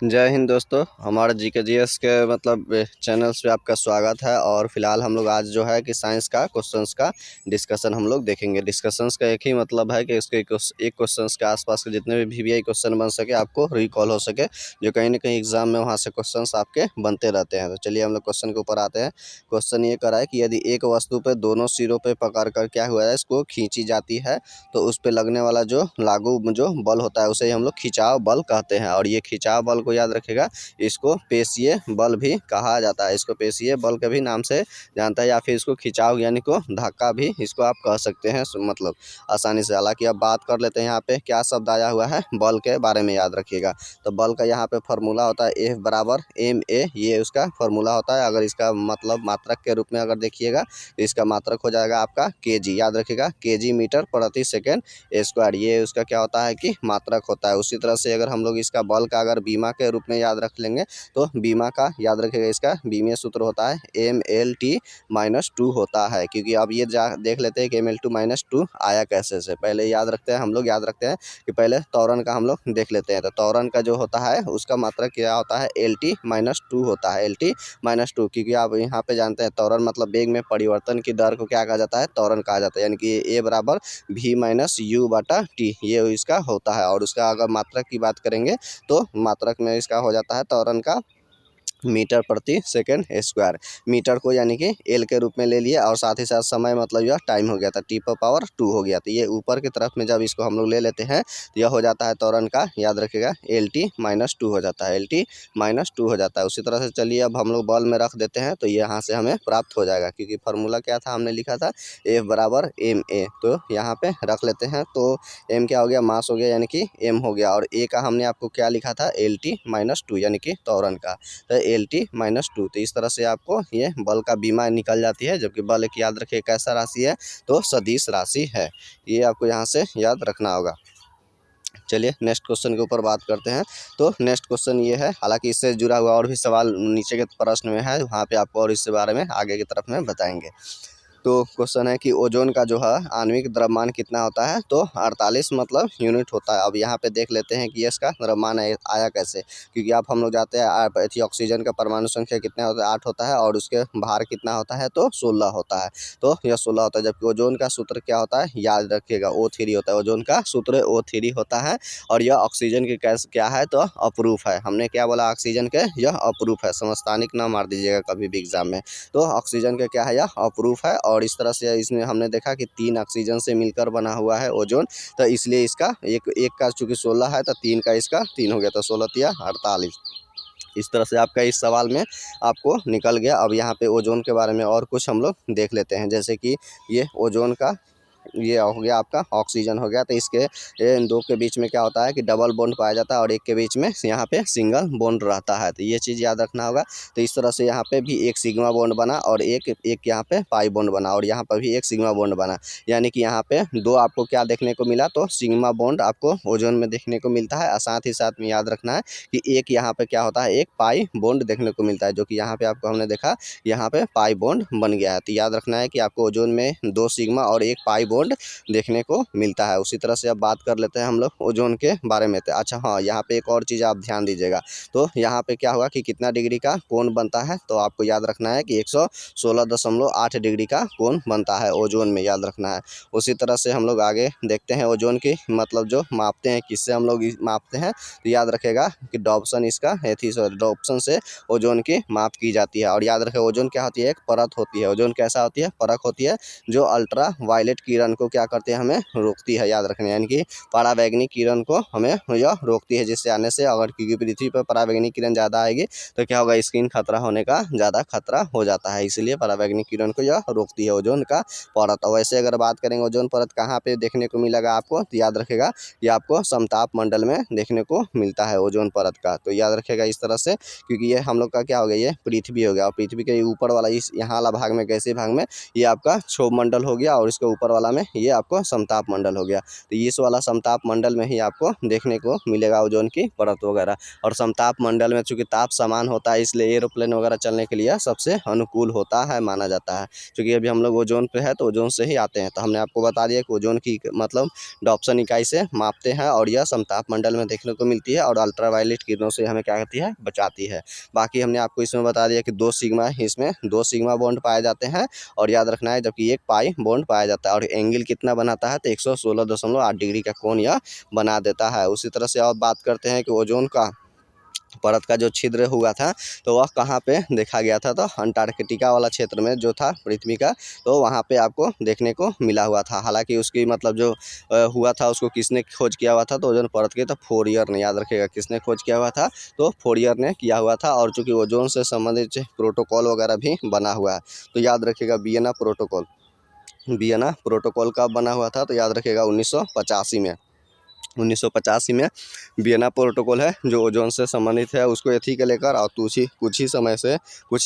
जय हिंद दोस्तों। हमारे जीके के चैनल्स पे आपका स्वागत है। और फिलहाल हम लोग आज जो है कि साइंस का क्वेश्चंस का डिस्कशन हम लोग देखेंगे। डिस्कशंस का एक ही मतलब है कि उसके एक क्वेश्चंस के आसपास के जितने भी वीवीआई क्वेश्चन बन सके, आपको रिकॉल हो सके, जो कहीं ना कहीं एग्जाम में वहाँ से क्वेश्चंस आपके बनते रहते हैं। तो चलिए हम लोग क्वेश्चन के ऊपर आते हैं। क्वेश्चन ये करा है कि यदि एक वस्तु पे दोनों सिरों पे पकड़ कर क्या हुआ है, इसको खींची जाती है, तो उस पे लगने वाला जो लागू जो बल होता है उसे ही हम लोग खिंचाव बल कहते हैं। और ये खिंचाव बल को याद रखेगा, इसको पेशीय बल भी कहा जाता है। इसको पेशीय बल के भी नाम से जानता है, या फिर इसको खिंचाव यानी को धक्का भी इसको आप कह सकते हैं आसानी से। हालांकि अब बात कर लेते हैं यहाँ पे क्या शब्द आया हुआ है बल के बारे में, याद रखिएगा। तो बल का यहाँ पे फॉर्मूला होता है F बराबर ma, ये उसका फॉर्मूला होता है। अगर इसका मात्रक के रूप में अगर देखिएगा तो इसका मात्रक हो जाएगा आपका kg, याद रखिएगा, kg मीटर प्रति सेकेंड स्क्वायर, ये उसका क्या होता है कि मात्रक होता है। उसी तरह से अगर हम लोग इसका बल का अगर बीमा के रूप में याद रख लेंगे तो बीमा का याद रखिएगा, इसका बीमीय सूत्र होता है MLT-2 होता है। क्योंकि अब ये देख लेते हैं कि ML2-2 आया कैसे से। पहले याद रखते हैं हम लोग, याद रखते हैं कि पहले त्वरण का हम लोग देख लेते हैं। तो त्वरण का जो होता है उसका मात्रक क्या होता है, LT-2 होता है, LT-2। क्योंकि आप यहाँ पे जानते हैं त्वरण मतलब वेग में परिवर्तन की दर को क्या कहा जाता है, त्वरण कहा जाता है। यानी कि A बराबर V-U/T ये इसका होता है। और उसका अगर मात्रक की बात करेंगे तो मात्रक में इसका हो जाता है त्वरण का मीटर प्रति सेकेंड स्क्वायर। मीटर को यानी कि एल के रूप में ले लिए, और साथ ही साथ समय मतलब यह टाइम हो गया था, T⁻2 हो गया। तो ये ऊपर की तरफ में जब इसको हम लोग ले लेते हैं तो यह हो जाता है त्वरण का, याद रखिएगा, LT-2 हो जाता है, LT-2 हो जाता है। उसी तरह से चलिए अब हम लोग बल में रख देते हैं तो यहाँ से हमें प्राप्त हो जाएगा। क्योंकि फार्मूला क्या था, हमने लिखा था F बराबर ma, तो यहाँ पे रख लेते हैं। तो m क्या हो गया, मास हो गया, यानी कि m हो गया। और a का हमने आपको क्या लिखा था, LT-2 यानी कि त्वरण का, तो LT-2। तो इस तरह से आपको ये बल का बीमा निकल जाती है। जबकि बल एक याद रखिए कैसा राशि है, तो सदिश राशि है। ये आपको यहाँ से याद रखना होगा। चलिए नेक्स्ट क्वेश्चन के ऊपर बात करते हैं। तो नेक्स्ट क्वेश्चन ये है, हालांकि इससे जुड़ा हुआ और भी सवाल नीचे के प्रश्न में है, वहाँ पे आपको और इसके बारे में आगे की तरफ में बताएंगे। तो क्वेश्चन है कि ओजोन का जो है आणविक द्रव्यमान कितना होता है, तो 48 यूनिट होता है। अब यहाँ पे देख लेते हैं कि इसका द्रव्यमान आया कैसे। क्योंकि आप हम लोग जाते हैं ऑक्सीजन का परमाणु संख्या कितना होता है, 8 होता है, और उसके भार कितना होता है, तो 16 होता है। तो यह 16 होता है। जबकि ओजोन का सूत्र क्या होता है, याद रखिएगा, O3 होता है। ओजोन का सूत्र O3 होता है। और यह ऑक्सीजन की क्या है, तो अप्रूफ है। हमने क्या बोला, ऑक्सीजन के यह अप्रूफ है। समस्थानिक ना मार दीजिएगा कभी भी एग्जाम में। तो ऑक्सीजन का क्या है, यह अप्रूफ है। और इस तरह से इसमें हमने देखा कि 3 ऑक्सीजन से मिलकर बना हुआ है ओजोन। तो इसलिए इसका एक एक का चूंकि 16 है, तो 3 का इसका 3 हो गया, तो 16 × 48। इस तरह से आपका इस सवाल में आपको निकल गया। अब यहाँ पे ओजोन के बारे में और कुछ हम लोग देख लेते हैं। जैसे कि ये ओजोन का ये हो गया आपका ऑक्सीजन हो गया। तो इसके इन दो के बीच में क्या होता है कि डबल बॉन्ड पाया जाता है, और एक के बीच में यहाँ पे सिंगल बॉन्ड रहता है। तो ये चीज़ याद रखना होगा। तो इस तरह से यहाँ पे भी एक सिग्मा बॉन्ड बना, और एक यहाँ पे पाई बॉन्ड बना, और यहाँ पर भी एक सिग्मा बॉन्ड बना। यानी कि यहाँ पे दो आपको क्या देखने को मिला, तो सिग्मा बॉन्ड आपको ओजोन में देखने को मिलता है। और साथ ही साथ में याद रखना है कि एक यहाँ पे क्या होता है, एक पाई बॉन्ड देखने को मिलता है, जो कि यहाँ पे आपको हमने देखा यहाँ पे पाई बॉन्ड बन गया है। तो याद रखना है कि आपको ओजोन में 2 सिग्मा और एक पाई बॉन्ड देखने को मिलता है। उसी तरह से अब बात कर लेते हैं हम लोग ओजोन के बारे में। अच्छा हाँ, यहाँ पे एक और चीज़ आप ध्यान दीजिएगा। तो यहाँ पे क्या होगा कि कितना डिग्री का कोण बनता है, तो आपको याद रखना है कि 116.8 डिग्री का कोण बनता है ओजोन में, याद रखना है। उसी तरह से हम लोग आगे देखते हैं ओजोन की जो मापते हैं, किससे हम लोग मापते हैं, तो याद रखेगा कि डॉप्सन इसका डॉप्सन से ओजोन की माप की जाती है। और याद रखें ओजोन क्या होती है, एक परत होती है। ओजोन कैसा होती है, परत होती है, जो अल्ट्रा वायलेट किरण को क्या करते हैं, हमें रोकती है, याद रखना। यानी कि पराबैंगनी किरण को हमें यह रोकती है, जिससे आने से अगर क्योंकि पृथ्वी पर पराबैंगनी किरण ज़्यादा आएगी तो क्या होगा, स्किन खतरा होने का ज़्यादा खतरा हो जाता है। इसलिए पराबैंगनी किरण को यह रोकती है ओजोन का परत। और वैसे अगर बात करेंगे ओजोन परत कहाँ पे देखने को मिलेगा आपको, तो याद रखेगा ये आपको समताप मंडल में देखने को मिलता है ओजोन परत का। तो याद रखेगा इस तरह से, क्योंकि ये हम लोग का क्या हो गया, ये पृथ्वी हो गया, और पृथ्वी के ऊपर वाला इस यहाँ वाला भाग में कैसे भाग में ये आपका क्षोभ मंडल हो गया, और इसके ऊपर वाला में ये आपको समताप मंडल हो गया। तो इस वाला समताप मंडल में ही आपको देखने को मिलेगा ओजोन की परत वगैरह। और समताप मंडल में चूँकि ताप समान होता है इसलिए एरोप्लेन वगैरह चलने के लिए सबसे अनुकूल होता है माना जाता है। क्योंकि अभी हम लोग ओजोन पे है तो ओजोन से ही आते हैं। तो हमने आपको बता दिया कि ओजोन की मतलब डॉप्सन इकाई से मापते हैं और यह समताप मंडल में देखने को मिलती है और अल्ट्रावायलेट किरणों से हमें क्या करती है, बचाती है। बाकी हमने आपको इसमें बता दिया कि 2 सिग्मा, इसमें 2 सिग्मा बॉन्ड पाए जाते हैं और याद रखना है जबकि 1 पाई बॉन्ड पाया जाता है। और एंगल कितना बनाता है, तो 116.8 डिग्री का कोण यह बना देता है। उसी तरह से और बात करते हैं कि ओजोन का परत का जो छिद्र हुआ था तो वह कहाँ पे देखा गया था, तो अंटार्कटिका वाला क्षेत्र में जो था पृथ्वी का, तो वहाँ पे आपको देखने को मिला हुआ था। हालांकि उसकी मतलब जो हुआ था उसको किसने खोज किया हुआ था, तो ओजोन परत के, तो फोरियर ने, याद रखिएगा किसने खोज किया हुआ था, तो फोरियर ने किया हुआ था। और चूँकि ओजोन से संबंधित प्रोटोकॉल वगैरह भी बना हुआ है, तो याद रखिएगा वियना प्रोटोकॉल, वियना प्रोटोकॉल कब बना हुआ था, तो याद रखिएगा 1985 में। 1985 में वियना प्रोटोकॉल है जो ओजोन से संबंधित है, उसको एथी के लेकर। और कुछ ही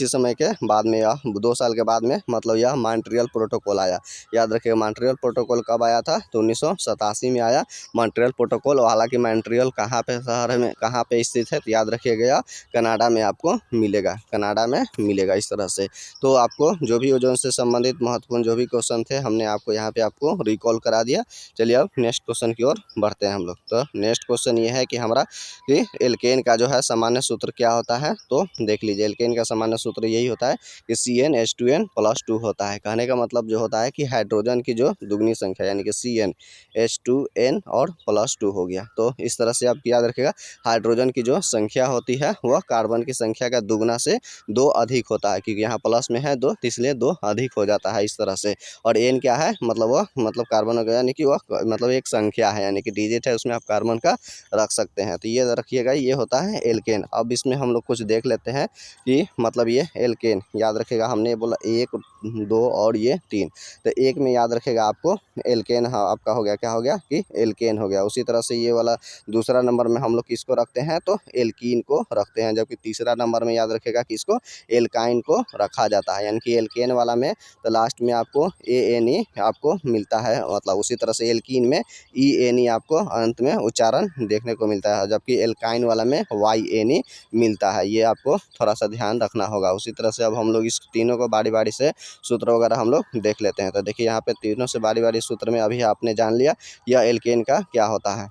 समय के बाद में, या 2 साल के बाद में मतलब यह मॉन्ट्रियल प्रोटोकॉल आया। याद रखिएगा मॉन्ट्रियल प्रोटोकॉल कब आया था, तो 1987 में आया मॉन्ट्रियल प्रोटोकॉल। और हालांकि मॉन्ट्रियल कहाँ पे शहर में, कहाँ पे स्थित है, तो याद रखिएगा कनाडा में आपको मिलेगा, कनाडा में मिलेगा इस तरह से। तो आपको जो भी ओजोन से संबंधित महत्वपूर्ण जो भी क्वेश्चन थे हमने आपको यहाँ पे आपको रिकॉल करा दिया। चलिए अब नेक्स्ट क्वेश्चन की ओर बढ़ते हैं हम लोग। तो नेक्स्ट क्वेश्चन ये है कि हमारा कि एल्केन का जो है सामान्य सूत्र क्या होता है, तो देख लीजिए एल्केन का सामान्य सूत्र यही होता है कि CnH2n+2 होता है। कहने का मतलब जो होता है कि हाइड्रोजन की जो दुगनी संख्या यानी कि CnH2n और +2 हो गया। तो इस तरह से आप याद रखिएगा हाइड्रोजन की जो संख्या होती है वह कार्बन की संख्या का दुगना से 2 अधिक होता है, क्योंकि यहाँ प्लस में है 2 इसलिए 2 अधिक हो जाता है इस तरह से। और एन क्या है, मतलब वह मतलब कार्बन हो गया, यानी कि वह मतलब एक संख्या है, यानी कि डिजिट है उसमें आप कार्बन का रख सकते हैं। तो ये रखिएगा, ये होता है एल्केन। अब इसमें हम लोग कुछ देख लेते हैं कि मतलब ये एल्केन, याद रखिएगा हमने बोला 1 2 और ये 3। तो एक में याद रखिएगा आपको एल्केन, हाँ आपका हो गया, क्या हो गया कि एल्केन हो गया। उसी तरह से ये वाला दूसरा नंबर में हम लोग किसको रखते हैं, तो एल्कीन को रखते हैं। जबकि तीसरा नंबर में याद रखिएगा कि इसको एल्काइन को रखा जाता है, यानी कि एल्केन वाला में तो लास्ट में आपको ANE आपको मिलता है, मतलब उसी तरह से एल्कीन में ENE आपको अंत में उच्चारण देखने को मिलता है, जबकि एल्काइन वाला में YNE मिलता है। ये आपको थोड़ा सा ध्यान रखना होगा। उसी तरह से अब हम लोग इस तीनों को बारी बारी से सूत्र वगैरह हम लोग देख लेते हैं। तो देखिए यहाँ पे तीनों से बारी बारी सूत्र में अभी आपने जान लिया यह एल्केन का क्या होता है।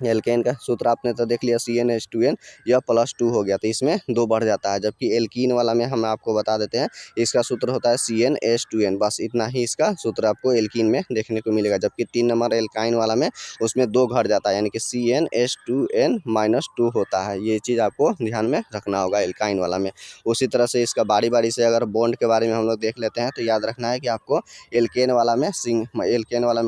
एल्केन का सूत्र आपने तो देख लिया CnH2n, यह +2 हो गया, तो इसमें 2 बढ़ जाता है। जबकि एल्कीन वाला में हम आपको बता देते हैं इसका सूत्र होता है CnH2n, बस इतना ही इसका सूत्र आपको एल्कीन में देखने को मिलेगा। जबकि 3 नंबर एल्काइन वाला में उसमें 2 घट जाता है, यानी कि CnH2n-2 होता है। ये चीज़ आपको ध्यान में रखना होगा एल्काइन वाला में। उसी तरह से इसका बारी बारी से अगर बॉन्ड के बारे में हम लोग देख लेते हैं, तो याद रखना है कि आपको एल्केन वाला में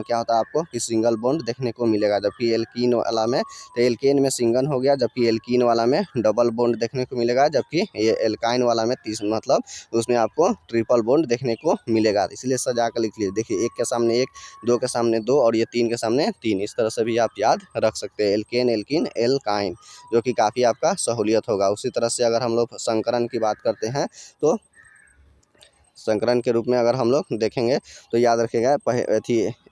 क्या होता है आपको कि सिंगल बॉन्ड देखने को मिलेगा। जबकि एल्कीन वाला में, तो एल्केन में सिंगल हो गया, जबकि एल्कीन वाला में डबल बॉन्ड देखने को मिलेगा। जबकि ये एल्काइन वाला में 30 मतलब उसमें आपको ट्रिपल बॉन्ड देखने को मिलेगा। इसलिए सजा कर लिख लीजिए, देखिए 1 के सामने 1, 2 के सामने 2 और ये 3 के सामने 3। इस तरह से भी आप याद रख सकते हैं एल्केन, एल्कीन, एल्काइन, जो कि काफ़ी आपका सहूलियत होगा। उसी तरह से अगर हम लोग संकरण की बात करते हैं, तो संकरण के रूप में अगर हम लोग देखेंगे तो याद रखिएगा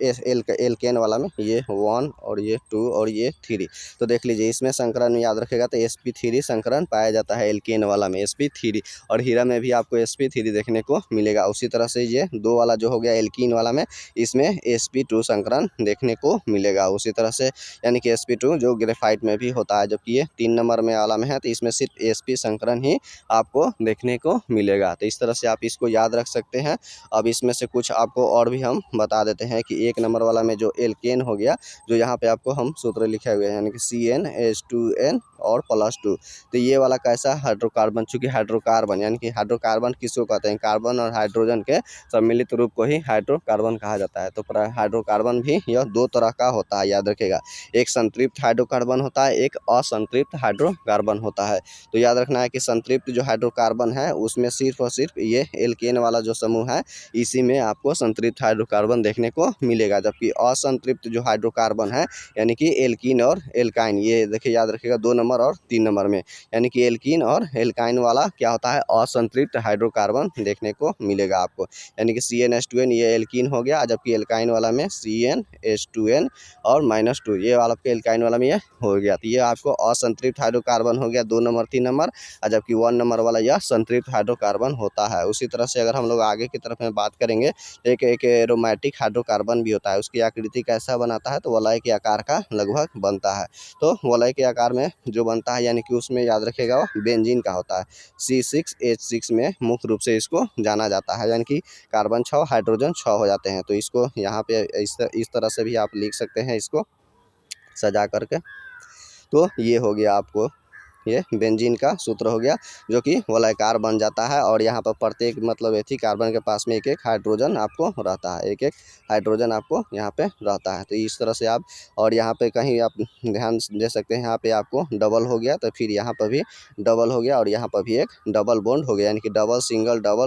एल्केन वाला में ये 1 और ये 2 और ये 3। तो देख लीजिए इसमें संकरण में याद रखिएगा तो sp3 संकरण पाया जाता है एल्केन वाला में, sp3। और हीरा में भी आपको sp3 देखने को मिलेगा। उसी तरह से ये 2 वाला जो हो गया एल्कीन वाला में, इसमें sp2 संकरण देखने को मिलेगा। उसी तरह से यानी कि sp2 जो ग्रेफाइट में भी होता है। जबकि ये 3 नंबर में वाला में है, तो इसमें सिर्फ sp संकरण ही आपको देखने को मिलेगा। तो इस तरह से आप इसको याद रख सकते हैं। अब इसमें से कुछ आपको और भी हम बता देते हैं कि 1 नंबर वाला में जो एल्केन हो गया, जो यहाँ पे आपको हम सूत्र लिखे हुए हैं, यानी कि CnH2n और +2। तो ये वाला कैसा हाइड्रोकार्बन, चूँकि हाइड्रोकार्बन यानी कि हाइड्रोकार्बन किसको कहते हैं, कार्बन और हाइड्रोजन के सम्मिलित रूप को ही हाइड्रोकार्बन कहा जाता है। तो हाइड्रोकार्बन भी यह 2 तरह का होता है, याद रखिएगा। एक संतृप्त हाइड्रोकार्बन होता है, एक असंतृप्त हाइड्रोकार्बन होता है। तो याद रखना है कि संतृप्त जो हाइड्रोकार्बन है उसमें सिर्फ और सिर्फ ये एल्केन वाला जो समूह है इसी में आपको संतृप्त हाइड्रोकार्बन देखने को मिलेगा। जबकि असंतृप्त जो हाइड्रोकार्बन है यानी कि एल्कीन और एल्काइन, ये देखिए याद रखिएगा 2 नंबर और 3 नंबर में, यानी कि एल्कीन और एल्काइन वाला क्या होता है असंतृप्त हाइड्रोकार्बन देखने को मिलेगा आपको। यानी कि CnH2n ये एल्कीन हो गया, जबकि एल्काइन वाला में CnH2n और -2 ये वाला आपके एल्काइन वाला में ये हो गया। तो ये आपको असंतृप्त हाइड्रोकार्बन हो गया 2 नंबर 3 नंबर, और जबकि 1 नंबर वाला यह संतृप्त हाइड्रोकार्बन होता है। उसी तरह से अगर हम लोग आगे की तरफ में बात करेंगे, एक एक एरोमेटिक हाइड्रोकार्बन भी होता है। उसकी आकृति कैसा बनाता है, तो वलय के आकार का लगभग बनता है। तो वलय के आकार में जो बनता है यानी कि उसमें याद रखिएगा वो बेंजीन का होता है। C6H6 में मुख्य रूप से इसको जाना जाता है, यानी कि कार्बन 6 हाइड्रोजन 6 हो जाते हैं। तो इसको यहाँ पे इस तरह से भी आप लिख सकते हैं इसको सजा करके। तो ये हो गया आपको ये बेंजीन का सूत्र हो गया, जो कि वलयकार बन जाता है। और यहाँ पर प्रत्येक मतलब एथी कार्बन के पास में एक एक हाइड्रोजन आपको रहता है, एक एक हाइड्रोजन आपको यहाँ पे रहता है। तो इस तरह से आप, और यहाँ पे कहीं आप ध्यान दे सकते हैं, यहाँ पे आपको डबल हो गया, तो फिर यहाँ पर भी डबल हो गया, और यहाँ पर भी एक डबल बॉन्ड हो गया, यानी कि डबल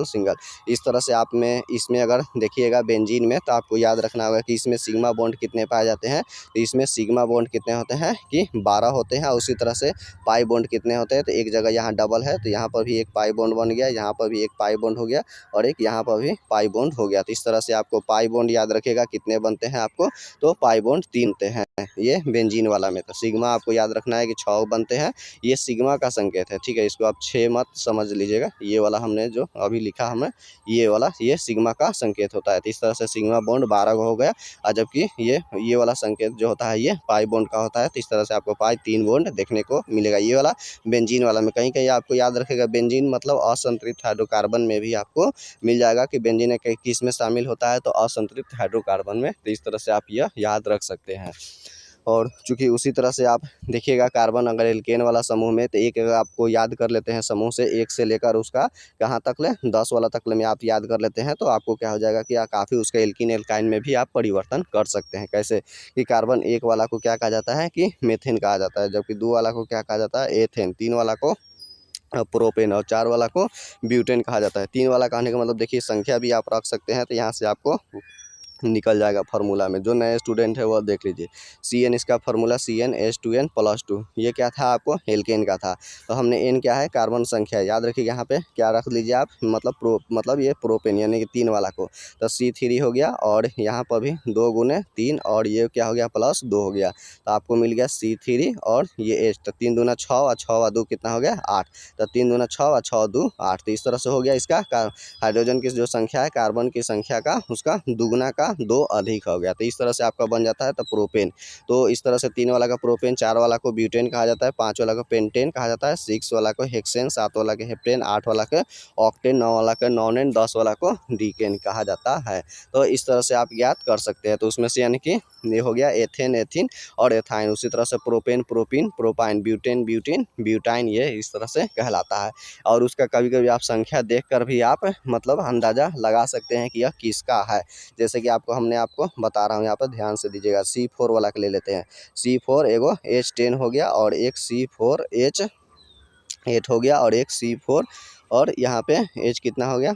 सिंगल। इस तरह से आप में इसमें अगर देखिएगा बेंजीन में, तो आपको याद रखना होगा कि इसमें सिग्मा बॉन्ड कितने पाए जाते हैं। तो इसमें सिग्मा बॉन्ड कितने होते हैं कि 12 होते हैं। उसी तरह से पाई बॉन्ड कितने होते हैं, तो एक जगह यहाँ डबल है, तो यहाँ पर भी एक पाई बॉन्ड बन गया, यहाँ पर भी एक पाई बॉन्ड हो गया, और एक यहाँ पर भी पाई बॉन्ड हो गया। तो इस तरह से आपको पाई बॉन्ड याद रखेगा कितने बनते हैं आपको, तो पाई बॉन्ड 3 बनते हैं ये बेंजीन वाला में। तो सिग्मा आपको याद रखना है कि 6 बनते हैं, ये सिग्मा का संकेत है, ठीक है। इसको आप 6 मत समझ लीजिएगा, ये वाला हमने जो अभी लिखा हमें ये वाला ये सिग्मा का संकेत होता है। तो इस तरह से सिग्मा बॉन्ड 12 हो गया, और जबकि ये वाला संकेत जो होता है ये पाई बॉन्ड का होता है। तो इस तरह से आपको पाई 3 बॉन्ड देखने को मिलेगा ये वाला बेंजीन वाला में। कहीं कहीं आपको याद रखेगा बेंजीन मतलब असंतृप्त हाइड्रोकार्बन में भी आपको मिल जाएगा कि बेंजीन किस में शामिल होता है, तो असंतृप्त हाइड्रोकार्बन में। तो इस तरह से आप यह याद रख सकते हैं। और चूँकि उसी तरह से आप देखिएगा कार्बन अगर एल्केन वाला समूह में, तो एक अगर आपको याद कर लेते हैं समूह से 1 से लेकर उसका कहाँ तक ले 10 वाला तक ले में आप याद कर लेते हैं, तो आपको क्या हो जाएगा कि काफ़ी उसका एल्कीन एल्काइन में भी आप परिवर्तन कर सकते हैं। कैसे कि कार्बन 1 वाला को क्या कहा जाता है कि मेथेन कहा जाता है, जबकि 2 वाला को क्या कहा जाता है एथेन, 3 वाला को प्रोपेन, और 4 वाला को ब्यूटेन कहा जाता है। 3 वाला कहने का मतलब देखिए संख्या भी आप रख सकते हैं, तो यहाँ से आपको निकल जाएगा फार्मूला में। जो नए स्टूडेंट है वो देख लीजिए, CN इसका फार्मूला CnH2n+2, ये क्या था आपको एल्केन का था। तो हमने N क्या है कार्बन संख्या याद रखिए, यहाँ पे क्या रख लीजिए आप मतलब ये प्रोपेन यानी कि 3 वाला को, तो C3 हो गया, और यहाँ पर भी 2 × 3, और ये क्या हो गया +2 हो गया। तो आपको मिल गया C3 और ये H, तो 3 दूना 6 और 6 व 2 कितना हो गया 8, तो 3 दूना 6 और 6 2 8। तो इस तरह से हो गया इसका हाइड्रोजन की जो संख्या है कार्बन की संख्या का उसका दुगुना का 2 अधिक हो गया। तो इस तरह से आपका बन जाता है तो प्रोपेन। तो इस तरह से 3 वाला का प्रोपेन, 4 वाला को ब्यूटेन कहा जाता है, 5 वाला को पेंटेन कहा जाता है, 6 वाला को हेक्सेन, 7 वाला के हेप्टेन, 8 वाला के ऑक्टेन, 9 वाला के नॉनेन, 10 वाला को डीकेन कहा जाता है। तो इस तरह से आप ज्ञात कर सकते हैं। तो उसमें से यानी कि ये हो गया एथेन एथिन और एथाइन। उसी तरह से propane propene propyne, butane butene butyne, ये इस तरह से कहलाता है। और उसका कभी कभी आप संख्या देखकर भी आप मतलब अंदाज़ा लगा सकते हैं कि यह किसका है। जैसे कि हमने आपको बता रहा हूँ, यहाँ पर ध्यान से दीजिएगा। C4 वाला के ले लेते हैं। C4 एगो H10 हो गया, और एक C4H8 हो गया, और एक C4, और यहाँ पे H कितना हो गया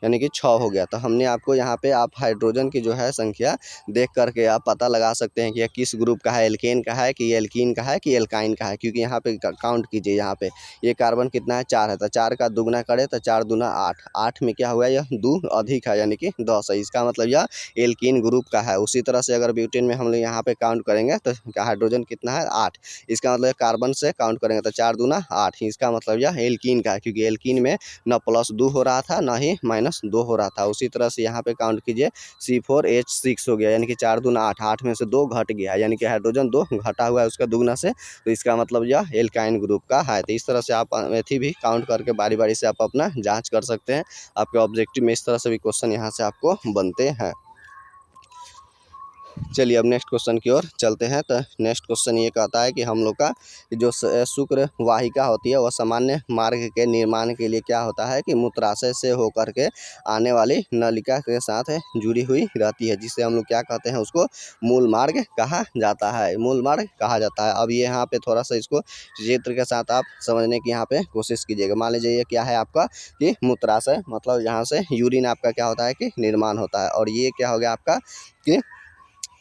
यानी कि 6 हो गया। तो हमने आपको यहाँ पे आप हाइड्रोजन की जो है संख्या देख करके आप पता लगा सकते हैं कि यह किस ग्रुप का है, एल्केन का है कि एल्कीन का है कि एल्काइन का है। क्योंकि यहाँ पे काउंट कीजिए, यहाँ पे ये कार्बन कितना है 4 है, तो 4 का दुगना करें तो 4 दूना 8, 8 में क्या हुआ यह 2 अधिक है यानी कि 10 है। इसका मतलब यह एल्कीन ग्रुप का है। उसी तरह से अगर ब्यूटेन में हम लोग यहाँ पे काउंट करेंगे तो हाइड्रोजन कितना है 8, इसका मतलब कार्बन से काउंट करेंगे तो 4 दूना 8, इसका मतलब यह एल्कीन का है। क्योंकि एल्कीन में न +2 हो रहा था ना ही -2 हो रहा था। उसी तरह से यहाँ पे काउंट कीजिए C4H6 हो गया, यानी कि 4 दूना 8, 8 में से 2 घट गया, यानी कि हाइड्रोजन 2 घटा हुआ है उसका दुगना से। तो इसका मतलब यह एल्काइन ग्रुप का है। तो इस तरह से आप एथी भी काउंट करके बारी बारी से आप अपना जाँच कर सकते हैं। आपके ऑब्जेक्टिव में इस तरह से भी क्वेश्चन यहाँ से आपको बनते हैं। चलिए अब नेक्स्ट क्वेश्चन की ओर चलते हैं। तो नेक्स्ट क्वेश्चन ये कहता है कि हम लोग का जो शुक्र वाहिका होती है वह सामान्य मार्ग के निर्माण के लिए क्या होता है कि मूत्राशय से होकर के आने वाली नलिका के साथ जुड़ी हुई रहती है, जिसे हम लोग क्या कहते हैं, उसको मूल मार्ग कहा जाता है। मूल मार्ग कहा जाता है। अब ये यहाँ पे थोड़ा सा इसको चित्र के साथ आप समझने की यहाँ पे कोशिश कीजिएगा। मान लीजिए ये क्या है आपका कि मूत्राशय, मतलब यहाँ से यूरिन आपका क्या होता है कि निर्माण होता है, और ये क्या हो गया आपका कि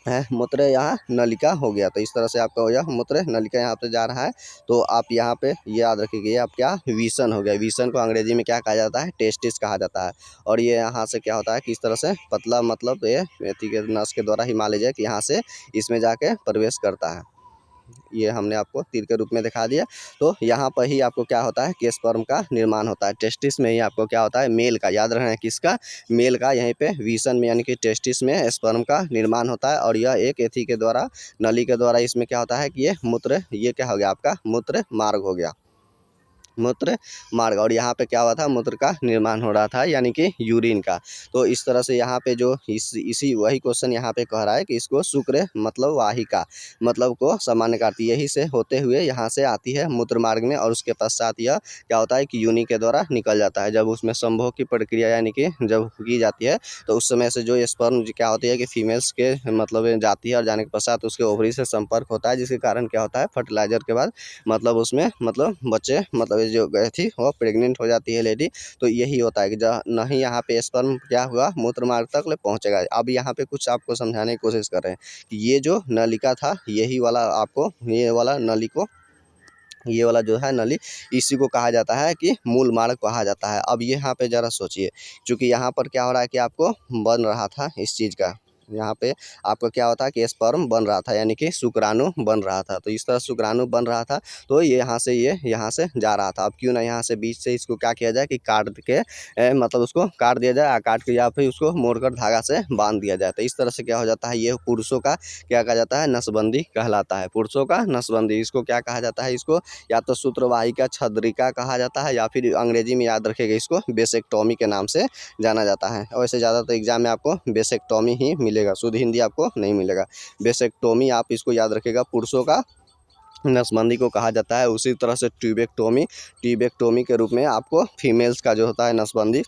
है मूत्र यहाँ नलिका हो गया। तो इस तरह से आपका हो गया मूत्र नलिका यहाँ पे जा रहा है। तो आप यहाँ पे याद रखिए आप क्या विसन हो गया। विसन को अंग्रेजी में क्या कहा जाता है, टेस्टिस कहा जाता है। और ये यहाँ से क्या होता है कि इस तरह से पतला, मतलब ये नस के द्वारा ही मान लीजिए कि यहाँ से इसमें जाके प्रवेश करता है। ये हमने आपको तीर के रूप में दिखा दिया। तो यहाँ पर ही आपको क्या होता है कि स्पर्म का निर्माण होता है। टेस्टिस में ही आपको क्या होता है, मेल का, याद रखना है किसका, मेल का। यहीं पे विसन में यानी कि टेस्टिस में स्पर्म का निर्माण होता है, और यह एक एथी के द्वारा, नली के द्वारा इसमें क्या होता है कि ये मूत्र, ये क्या हो गया आपका मूत्र मार्ग हो गया, मूत्र मार्ग। और यहाँ पे क्या हुआ था, मूत्र का निर्माण हो रहा था यानी कि यूरिन का। तो इस तरह से यहाँ पे जो इसी वही क्वेश्चन यहाँ पे कह रहा है कि इसको शुक्र मतलब वाहिका मतलब को सामान्य करती, यही से होते हुए यहाँ से आती है मूत्र मार्ग में, और उसके पश्चात यह क्या होता है कि यूनि के द्वारा निकल जाता है। जब उसमें संभोग की प्रक्रिया यानी कि जब की जाती है तो उस समय से जो स्पर्म क्या होती है कि फीमेल्स के मतलब जाती है, और जाने के पश्चात उसके ओवरी से संपर्क होता है, जिसके कारण क्या होता है फर्टिलाइजर के बाद मतलब उसमें मतलब बच्चे मतलब जो गए थी वो प्रेग्नेंट हो जाती है लेडी। तो यही होता है कि जब नहीं यहाँ पे स्पर्म क्या हुआ मूत्र मार्ग तक ले पहुँचेगा। अब यहाँ पे कुछ आपको समझाने की कोशिश कर रहे हैं कि ये जो नलिका था, यही वाला आपको ये वाला नली को, ये वाला जो है नली, इसी को कहा जाता है कि मूल मार्ग कहा जाता है। अब यहाँ पे ज़रा सोचिए, क्योंकि यहाँ पर क्या हो रहा है कि आपको बन रहा था इस चीज़ का, यहाँ पे आपका क्या होता है कि स्पर्म बन रहा था यानी कि शुक्राणु बन रहा था। तो इस तरह शुक्राणु बन रहा था, तो ये यहाँ से जा रहा था। अब क्यों ना यहाँ से बीच से इसको क्या किया जाए कि काट के मतलब उसको काट दिया जाए, काट के या फिर उसको मोड़कर धागा से बांध दिया जाए। तो इस तरह से क्या हो जाता है, ये पुरुषों का क्या कहा जाता है, नसबंदी कहलाता है। पुरुषों का नसबंदी, इसको क्या कहा जाता है, इसको या तो सूत्रवाहिका छद्रिका कहा जाता है, या फिर अंग्रेजी में याद रखिएगा इसको बेसेक्टोमी के नाम से जाना जाता है। वैसे ज़्यादा तो एग्जाम में आपको बेसेक्टोमी ही मिलेगा, शुद्ध हिंदी आपको नहीं मिलेगा। बेसेक्टोमी आप इसको याद रखिएगा, पुरुषों का नसबंदी को कहा जाता है। उसी तरह से ट्यूबेक्टोमी, ट्यूबेक्टोमी के रूप में आपको फीमेल्स का जो होता है नसबंदी,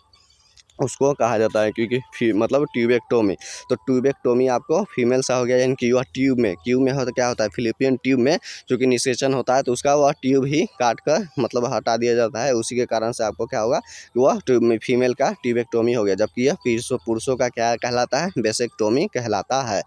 उसको कहा जाता है, क्योंकि मतलब ट्यूबेक्टोमी। तो ट्यूबेक्टोमी आपको फीमेल सा हो गया, यानी कि वह ट्यूब में हो तो क्या होता है, फिलिपियन ट्यूब में चूँकि निषेचन होता है तो उसका वह ट्यूब ही काट कर मतलब हटा दिया जाता है। उसी के कारण से आपको क्या होगा कि वह ट्यूब में फीमेल का ट्यूबेक्टोमी हो गया, जबकि यह पुरुषों का क्या कहलाता है, बेसेक्टोमी कहलाता है।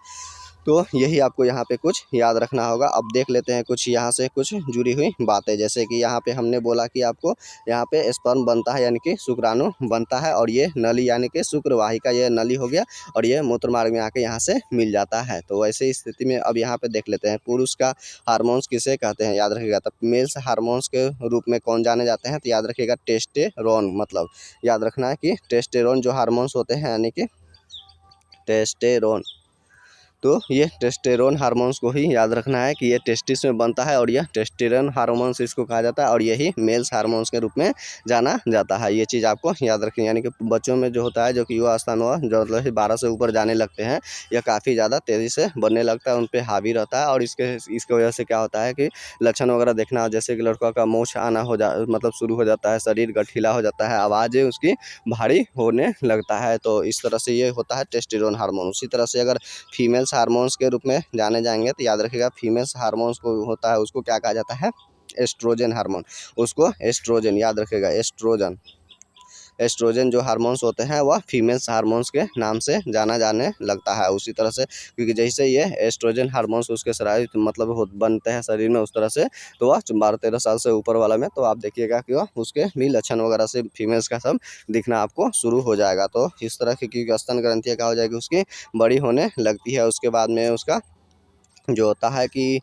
तो यही आपको यहाँ पे कुछ याद रखना होगा। अब देख लेते हैं कुछ यहाँ से कुछ जुड़ी हुई बातें, जैसे कि यहाँ पे हमने बोला कि आपको यहाँ पे स्पर्म बनता है यानी कि शुक्राणु बनता है, और ये नली यानी कि शुक्रवाहिका ये नली हो गया, और ये मूत्र मार्ग में आके यहाँ से मिल जाता है। तो वैसे स्थिति में अब यहाँ पे देख लेते हैं पुरुष का हार्मोन्स किसे कहते हैं, याद रखिएगा। तब मेल्स हार्मोन्स के रूप में कौन जाने जाते हैं, तो याद रखिएगा टेस्टेरोन, मतलब याद रखना है कि टेस्टेरोन जो हार्मोन्स होते हैं यानी कि टेस्टेरोन, तो ये टेस्टेरोन हार्मोन्स को ही याद रखना है कि ये टेस्टिस में बनता है, और यह टेस्टेरोन हार्मोन्स इसको कहा जाता है, और यही मेल्स हार्मोन्स के रूप में जाना जाता है। ये चीज़ आपको याद रखनी है। यानी कि बच्चों में जो होता है, जो कि युवा अवस्था में जो मतलब 12 से ऊपर जाने लगते हैं, यह काफ़ी ज़्यादा तेज़ी से बनने लगता है, उन पर हावी रहता है, और इसके वजह से क्या होता है कि लक्षण वगैरह देखना, जैसे कि लड़कों का मूंछ आना मतलब शुरू हो जाता है, शरीर गठीला हो जाता है, आवाज़ उसकी भारी होने लगता है। तो इस तरह से ये होता है टेस्टेरोन हार्मोन। उसी तरह से अगर फीमेल्स हार्मोन्स के रूप में जाने जाएंगे तो याद रखिएगा फीमेल्स हार्मोन्स को होता है, उसको क्या कहा जाता है, एस्ट्रोजन हार्मोन। उसको एस्ट्रोजन याद रखिएगा, एस्ट्रोजन। एस्ट्रोजन जो हार्मोन्स होते हैं वह फीमेल्स हार्मोन्स के नाम से जाना जाने लगता है। उसी तरह से क्योंकि जैसे ये एस्ट्रोजन हार्मोन्स उसके शरीर मतलब बनते हैं शरीर में, उस तरह से तो वह 12-13 साल से ऊपर वाला में तो आप देखिएगा कि वह उसके भी लक्षण वगैरह से फीमेल्स का सब दिखना आपको शुरू हो जाएगा। तो इस तरह की क्योंकि स्तन ग्रंथियाँ क्या हो जाएगी, उसकी बड़ी होने लगती है। उसके बाद में उसका जो होता है कि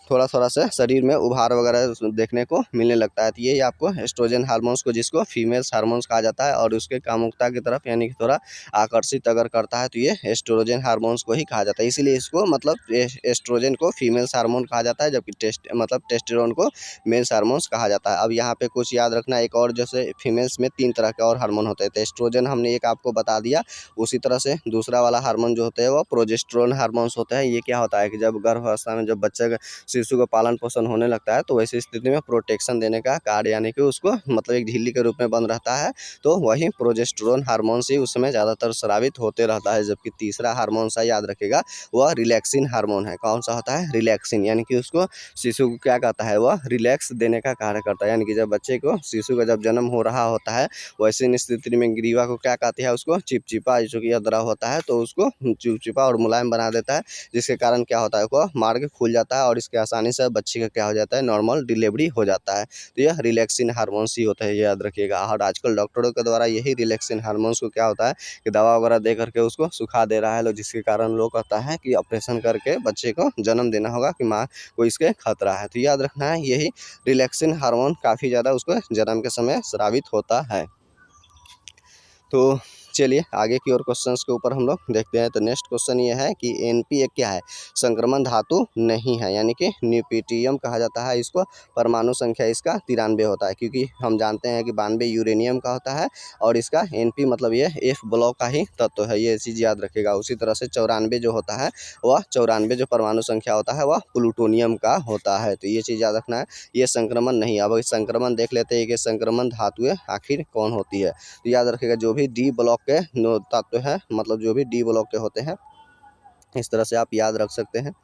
थोड़ा थोड़ा से शरीर में उभार वगैरह देखने को मिलने लगता है। तो यही आपको एस्ट्रोजन हार्मोन्स को, जिसको फीमेल्स हार्मोन्स कहा जाता है, और उसके कामुकता की तरफ यानी कि थोड़ा आकर्षित अगर करता है तो ये एस्ट्रोजन हार्मोन्स को ही कहा जाता है। इसीलिए इसको मतलब एस्ट्रोजन को फीमेल्स हार्मोन कहा जाता है, जबकि टेस्टोस्टेरोन को मेल्स हार्मोन्स कहा जाता है। अब यहाँ पे कुछ याद रखना, एक और जैसे फीमेल्स में 3 तरह के और हार्मोन होते हैं। तो एस्ट्रोजन हमने एक आपको बता दिया, उसी तरह से दूसरा वाला हार्मोन जो होते हैं वो प्रोजेस्टेरोन हार्मोन्स होते हैं। ये क्या होता है कि जब गर्भावस्था में जब बच्चे शिशु का पालन पोषण होने लगता है, तो वैसी स्थिति में प्रोटेक्शन देने का कार्य यानी कि उसको मतलब एक झिल्ली के रूप में बंद रहता है, तो वही प्रोजेस्टेरोन हार्मोन ही उस समय ज़्यादातर स्रावित होते रहता है। जबकि तीसरा हार्मोन सा याद रखेगा, वह रिलैक्सिन हार्मोन है। कौन सा होता है? रिलैक्सिन, यानी कि उसको शिशु को क्या कहता है, वह रिलैक्स देने का कार्य करता है। यानी कि जब बच्चे को, शिशु का जब जन्म हो रहा होता है, वैसे स्थिति में ग्रीवा को क्या कहती है, उसको चिपचिपा जो कि अदरा होता है, तो उसको चिपचिपा और मुलायम बना देता है, जिसके कारण क्या होता है, वो मार्ग खुल जाता है और इसके आसानी से बच्चे का क्या हो जाता है, नॉर्मल डिलीवरी हो जाता है। तो यह रिलैक्सिन हार्मोन्स ही होता है, ये याद रखिएगा। और आजकल डॉक्टरों के द्वारा यही रिलैक्सिन हार्मोन्स को क्या होता है कि दवा वगैरह दे करके उसको सुखा दे रहा है लोग, जिसके कारण लोग कहता है कि ऑपरेशन करके बच्चे को जन्म देना होगा कि माँ को इसके खतरा है। तो याद रखना है, यही रिलैक्सिन हार्मोन काफ़ी ज़्यादा उसको जन्म के समय स्रावित होता है। तो चलिए आगे की ओर क्वेश्चंस के ऊपर हम लोग देखते हैं। तो नेक्स्ट क्वेश्चन ये है कि एनपी एक क्या है? संक्रमण धातु नहीं है, यानी कि न्यूक्लियम कहा जाता है इसको। परमाणु संख्या इसका 93 होता है, क्योंकि हम जानते हैं कि 92 यूरेनियम का होता है, और इसका एनपी मतलब ये एफ ब्लॉक का ही तत्व है, ये चीज़ याद रखेगा। उसी तरह से 94 जो होता है, वह 94 जो परमाणु संख्या होता है, वह प्लूटोनियम का होता है। तो ये चीज़ याद रखना है, ये संक्रमण नहीं। अब संक्रमण देख लेते हैं कि संक्रमण धातुएं आखिर कौन होती है। तो याद रखिएगा, जो भी डी ब्लॉक के तत्व है, मतलब जो भी डी ब्लॉक के होते हैं, इस तरह से आप याद रख सकते हैं।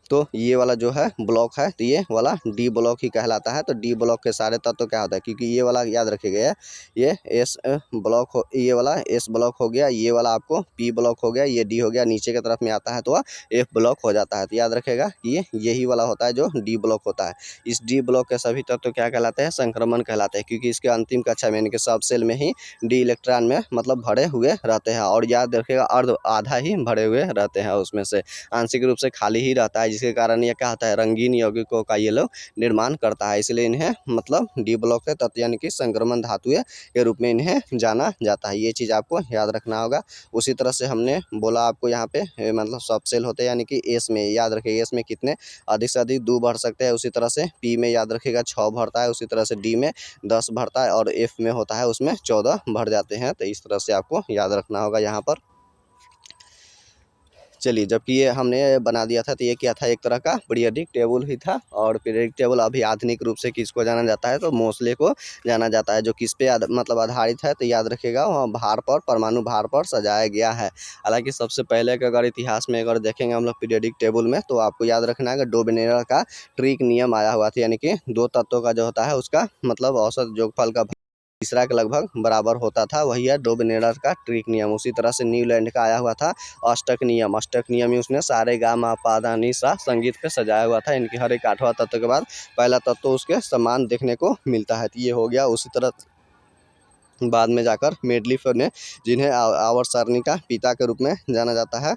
तो ये वाला जो है ब्लॉक है, तो ये वाला डी ब्लॉक ही कहलाता है। तो डी ब्लॉक के सारे तत्व क्या होता है, क्योंकि ये वाला याद रखिएगा, ये एस ब्लॉक हो, ये वाला एस ब्लॉक हो गया, ये वाला आपको पी ब्लॉक हो गया, ये डी हो गया, नीचे की तरफ में आता है तो वह एफ ब्लॉक हो जाता है। तो याद रखेगा कि ये यही वाला होता है जो डी ब्लॉक होता है। इस डी ब्लॉक के सभी तत्व क्या कहलाते हैं? संक्रमण कहलाते हैं, क्योंकि इसके अंतिम कक्षा में यानी कि सब सेल में ही डी इलेक्ट्रॉन में मतलब भरे हुए रहते हैं, और याद रखिएगा अर्ध आधा ही भरे हुए रहते हैं, उसमें से आंशिक रूप से खाली ही रहता है, जिसके कारण ये क्या होता है, रंगीन यौगिकों का ये लोग निर्माण करता है। इसलिए इन्हें मतलब डी ब्लॉक के तत्व यानी कि संक्रमण धातुएं के रूप में इन्हें जाना जाता है। ये चीज़ आपको याद रखना होगा। उसी तरह से हमने बोला आपको यहाँ पे मतलब सब सेल होते हैं, यानी कि एस में याद रखिए, एस में कितने अधिक से अधिक 2 भर सकते हैं। उसी तरह से पी में याद रखिएगा 6 भरता है, उसी तरह से डी में 10 भरता है, और एफ में होता है उसमें 14 भर जाते हैं। तो इस तरह से आपको याद रखना होगा यहाँ पर। चलिए, जबकि ये हमने बना दिया था, तो ये क्या था, एक तरह का पीरियडिक टेबल ही था। और पीरियडिक टेबल अभी आधुनिक रूप से किसको जाना जाता है, तो मोस्ले को जाना जाता है, जो किस पे मतलब आधारित है। तो याद रखिएगा, वहाँ भार पर, परमाणु भार पर सजाया गया है। हालांकि सबसे पहले के अगर इतिहास में अगर देखेंगे हम लोग पीरियडिक टेबल में, तो आपको याद रखना है कि डोबनेरा का ट्रिक नियम आया हुआ था, यानी कि 2 तत्वों का जो होता है उसका मतलब औसत योगफल का तीसरा के लगभग बराबर होता था, वही है डोबनेरा का ट्रिक नियम। उसी तरह से न्यूलैंड का आया हुआ था अष्टक नियम। अष्टक नियम ही उसने सारे गा मा पा धा नी सा संगीत पे सजाया हुआ था। इनकी हर एक 8वां तत्व के बाद पहला तत्व उसके समान देखने को मिलता है। तो ये हो गया। उसी तरह बाद में जाकर मेडलिफ ने, जिन्हें आवर्त सारणी का पिता के रूप में जाना जाता है,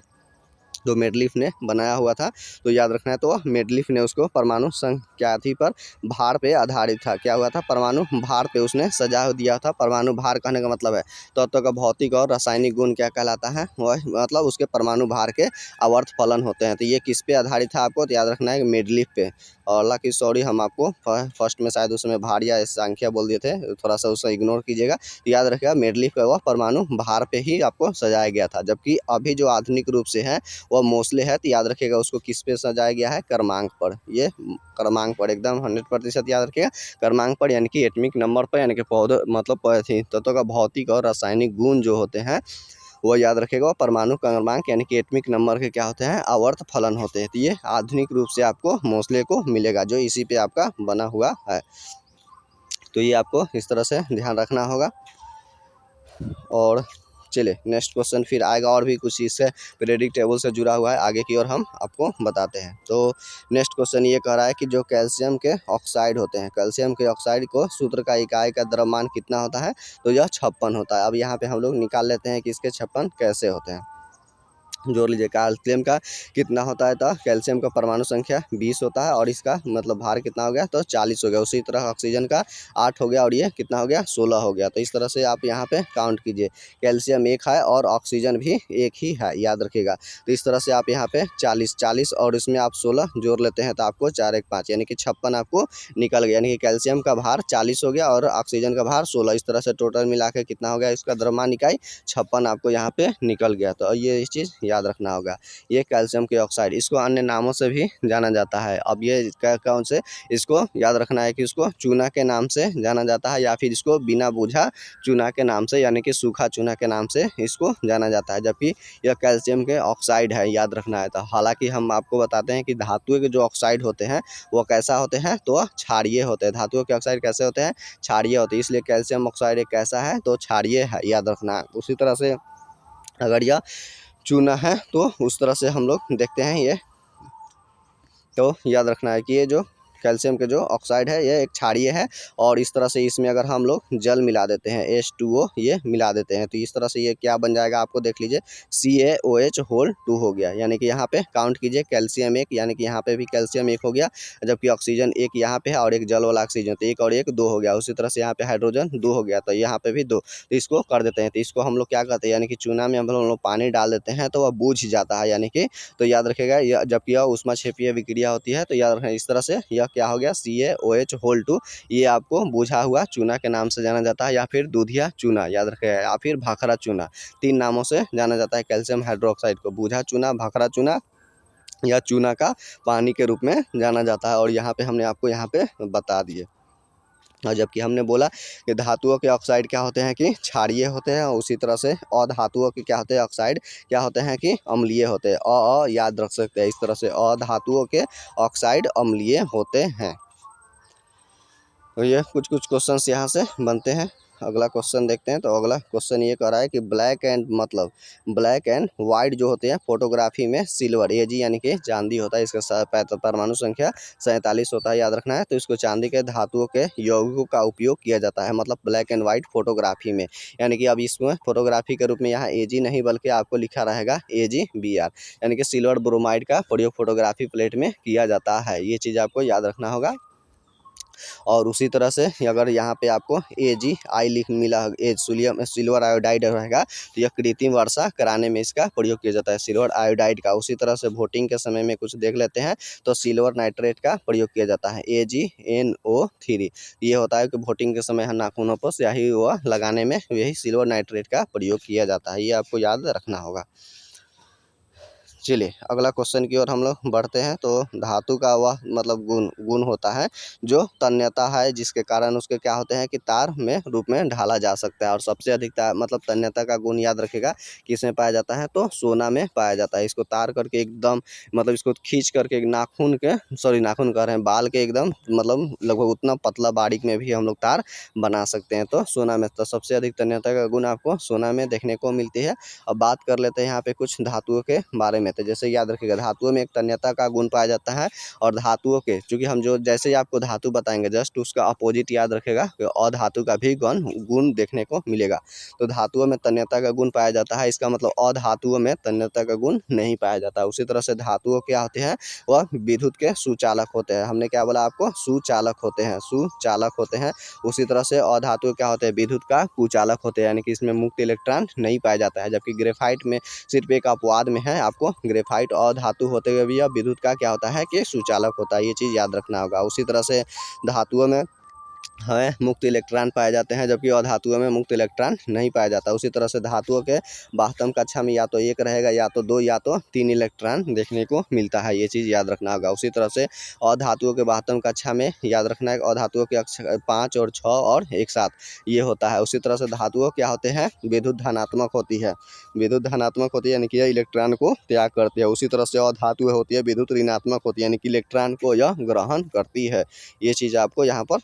जो मेडलिफ ने बनाया हुआ था, तो याद रखना है। तो मेडलिफ ने उसको परमाणु संख्या पर भार पे आधारित था। क्या हुआ था, परमाणु भार पे उसने सजा दिया था। परमाणु भार कहने का मतलब है तत्व का भौतिक और रासायनिक गुण क्या कहलाता है, वह मतलब उसके परमाणु भार के आवर्त फलन होते हैं। तो ये किस पे आधारित था, आपको तो याद रखना है मेडलिफ पे। और हालांकि सॉरी, हम आपको फर्स्ट में शायद उसमें भार या संख्या बोल दिए थे, थोड़ा सा उसे इग्नोर कीजिएगा। तो याद रखिएगा मेडलिफ का वह परमाणु भार पे ही आपको सजाया गया था। जबकि अभी जो आधुनिक रूप से है वह मोस्ले है, तो याद रखिएगा उसको किस पे सजाया गया है, क्रमांक पर। ये क्रमांक पर एकदम 100% याद रखिएगा, क्रमांक पर, यानी कि एटमिक नंबर पर, यानी कि पौधे मतलब तत्वों का भौतिक और रासायनिक गुण जो होते हैं वो याद रखेगा। परमाणु क्रमांक यानी कि एटमिक नंबर के क्या होते हैं, आवर्त फलन होते हैं। तो ये आधुनिक रूप से आपको मोस्ले को मिलेगा, जो इसी पे आपका बना हुआ है। तो ये आपको इस तरह से ध्यान रखना होगा। और चलिए नेक्स्ट क्वेश्चन फिर आएगा, और भी कुछ इससे पीरियडिक टेबल से जुड़ा हुआ है, आगे की ओर हम आपको बताते हैं। तो नेक्स्ट क्वेश्चन ये कह रहा है कि जो कैल्शियम के ऑक्साइड होते हैं, कैल्शियम के ऑक्साइड को सूत्र का इकाई का द्रव्यमान कितना होता है, तो यह 56 होता है। अब यहाँ पे हम लोग निकाल लेते हैं कि इसके 56 कैसे होते हैं। जोड़ लीजिए। कैल्शियम का कितना होता है, तो कैल्शियम का परमाणु संख्या 20 होता है और इसका मतलब भार कितना हो गया, तो 40 हो गया। उसी तरह ऑक्सीजन का 8 हो गया और ये कितना हो गया, 16 हो गया। तो इस तरह से आप यहाँ पे काउंट कीजिए। कैल्शियम एक है और ऑक्सीजन भी एक ही है, याद रखिएगा। तो इस तरह से आप यहाँ पे 40 और इसमें आप 16 जोड़ लेते हैं तो आपको 4 1 5 यानी कि 56 आपको निकल गया। यानी कि कैल्शियम का भार 40 हो गया और ऑक्सीजन का भार 16। इस तरह से टोटल मिला के कितना हो गया, इसका द्रव्यमान इकाई 56 आपको यहाँ पे निकल गया। तो ये इस चीज़ याद रखना होगा। ये कैल्शियम के ऑक्साइड, इसको अन्य नामों से भी जाना जाता है। अब ये कौन से, इसको याद रखना है कि इसको चूना के नाम से जाना जाता है या फिर इसको बिना बूझा चूना के नाम से यानी कि सूखा चूना के नाम से इसको जाना जाता है। जबकि यह कैल्शियम के ऑक्साइड है, याद रखना है। तो हालांकि हम आपको बताते हैं कि धातुओं के जो ऑक्साइड होते हैं वो कैसा होते हैं, तो क्षारीय होते हैं। धातुओं के ऑक्साइड कैसे होते हैं, क्षारीय होते हैं। इसलिए कैल्शियम ऑक्साइड एक कैसा है, तो क्षारीय है, याद रखना है। उसी तरह से अगर यह चूना है तो उस तरह से हम लोग देखते हैं ये, तो याद रखना है कि ये जो कैल्शियम के जो ऑक्साइड है ये एक क्षारीय है और इस तरह से इसमें अगर हम लोग जल मिला देते हैं H2O ये मिला देते हैं तो इस तरह से ये क्या बन जाएगा, आपको देख लीजिए CaOH होल 2 हो गया। यानी कि यहाँ पे काउंट कीजिए, कैल्शियम एक, यानी कि यहाँ पे भी कैल्शियम एक हो गया, जबकि ऑक्सीजन एक यहाँ पे है और एक जल वाला ऑक्सीजन, तो एक और एक 2 हो गया। उसी तरह से यहाँ पे हाइड्रोजन 2 हो गया, तो यहाँ पे भी 2। तो इसको कर देते हैं, तो इसको हम लोग क्या करते हैं, यानी कि चूना में हम लोग पानी डाल देते हैं तो वह बूझ जाता है। यानी कि तो याद रखेगा, यह जबकि यह ऊष्माक्षेपीय विक्रिया होती है, तो याद रखें इस तरह से यह क्या हो गया, CaOH होल 2। ये आपको बुझा हुआ चूना के नाम से जाना जाता है या फिर दूधिया चूना, याद रखेगा, या फिर भाखड़ा चूना। 3 नामों से जाना जाता है कैल्शियम हाइड्रोक्साइड को, बुझा चूना, भाखड़ा चूना या चूना का पानी के रूप में जाना जाता है। और यहाँ पे हमने आपको यहाँ पे बता दिए। और जबकि हमने बोला कि धातुओं के ऑक्साइड क्या होते हैं कि क्षारीय होते हैं, उसी तरह से अधातुओं के क्या होते हैं, ऑक्साइड क्या होते हैं कि अम्लीय होते हैं। याद रख सकते हैं इस तरह से, अधातुओं के ऑक्साइड अम्लीय होते हैं। तो ये कुछ क्वेश्चंस यहाँ से बनते हैं। अगला क्वेश्चन देखते हैं। तो अगला क्वेश्चन ये कह रहा है कि ब्लैक एंड वाइट जो होते हैं फोटोग्राफी में सिल्वर Ag यानी कि चांदी होता है, इसका परमाणु संख्या 47 होता है, याद रखना है। तो इसको चांदी के धातुओं के यौगिकों का उपयोग किया जाता है, मतलब ब्लैक एंड वाइट फोटोग्राफी में। यानी कि अब इसमें फोटोग्राफी के रूप में यहाँ Ag नहीं बल्कि आपको लिखा रहेगा AgBr, यानी कि सिल्वर ब्रोमाइड का प्रयोग फोटोग्राफी प्लेट में किया जाता है। ये चीज़ आपको याद रखना होगा। और उसी तरह से अगर यहाँ पे आपको Agi लिख मिला, सिल्वर आयोडाइड रहेगा, तो यह कृत्रिम वर्षा कराने में इसका प्रयोग किया जाता है, सिल्वर आयोडाइड का। उसी तरह से वोटिंग के समय में कुछ देख लेते हैं, तो सिल्वर नाइट्रेट का प्रयोग किया जाता है, AgNO3। ये होता है कि वोटिंग के समय नाखूनों पर स्याही वह लगाने में यही सिल्वर नाइट्रेट का प्रयोग किया जाता है, ये आपको याद रखना होगा। चलिए अगला क्वेश्चन की ओर हम लोग बढ़ते हैं। तो धातु का वह मतलब गुण होता है जो तन्यता है, जिसके कारण उसके क्या होते हैं कि तार में रूप में ढाला जा सकता है। और सबसे अधिक मतलब तन्यता का गुण याद रखेगा किसमें पाया जाता है, तो सोना में पाया जाता है। इसको तार करके एकदम मतलब इसको खींच करके नाखून कह रहे हैं, बाल के एकदम मतलब लगभग उतना पतला बारीक में भी हम लोग तार बना सकते हैं, तो सोना में। तो सबसे अधिक तन्यता का गुण आपको सोना में देखने को मिलती है। अब बात कर लेते हैं यहाँ पे कुछ धातुओं के बारे में। तो जैसे याद रखिएगा, धातुओं में एक तन्यता का गुण पाया जाता है और धातुओं के, चूंकि हम जो जैसे ही आपको धातु बताएंगे जस्ट उसका अपोजिट याद रखेगा कि अधातु का भी गुण देखने को मिलेगा। तो धातुओं में तन्यता का गुण पाया जाता है, इसका मतलब अधातुओं में तन्यता का गुण नहीं पाया जाता। उसी तरह से धातुओं क्या होते हैं, वह विद्युत के सुचालक होते हैं। हमने क्या बोला आपको, सुचालक होते हैं। उसी तरह से अधातु क्या होते हैं, विद्युत का कुचालक होते हैं, यानी कि इसमें मुक्त इलेक्ट्रॉन नहीं पाया जाता है। जबकि ग्रेफाइट में सिर्फ एक अपवाद में है, आपको ग्रेफाइट अधातु होते हुए भी विद्युत का क्या होता है कि सुचालक होता है, ये चीज़ याद रखना होगा। उसी तरह से धातुओं में हमें मुक्त इलेक्ट्रॉन पाए जाते हैं, जबकि अधातुओं में मुक्त इलेक्ट्रॉन नहीं पाया जाता। उसी तरह से धातुओं के बाह्यतम कक्षा में या तो 1 रहेगा, या तो 2, या तो 3 इलेक्ट्रॉन देखने को मिलता है, ये चीज़ याद रखना होगा। उसी तरह से अधातुओं के बाह्यतम कक्षा में याद रखना है अधातुओं के 5 और 6 और एक साथ ये होता है। उसी तरह से धातुओं क्या होते हैं, विद्युत धनात्मक होती है, यानी कि यह इलेक्ट्रॉन को त्याग करती है। उसी तरह से अधातु होती है विद्युत ऋणात्मक होती है, यानी कि इलेक्ट्रॉन को यह ग्रहण करती है। ये चीज़ आपको यहाँ पर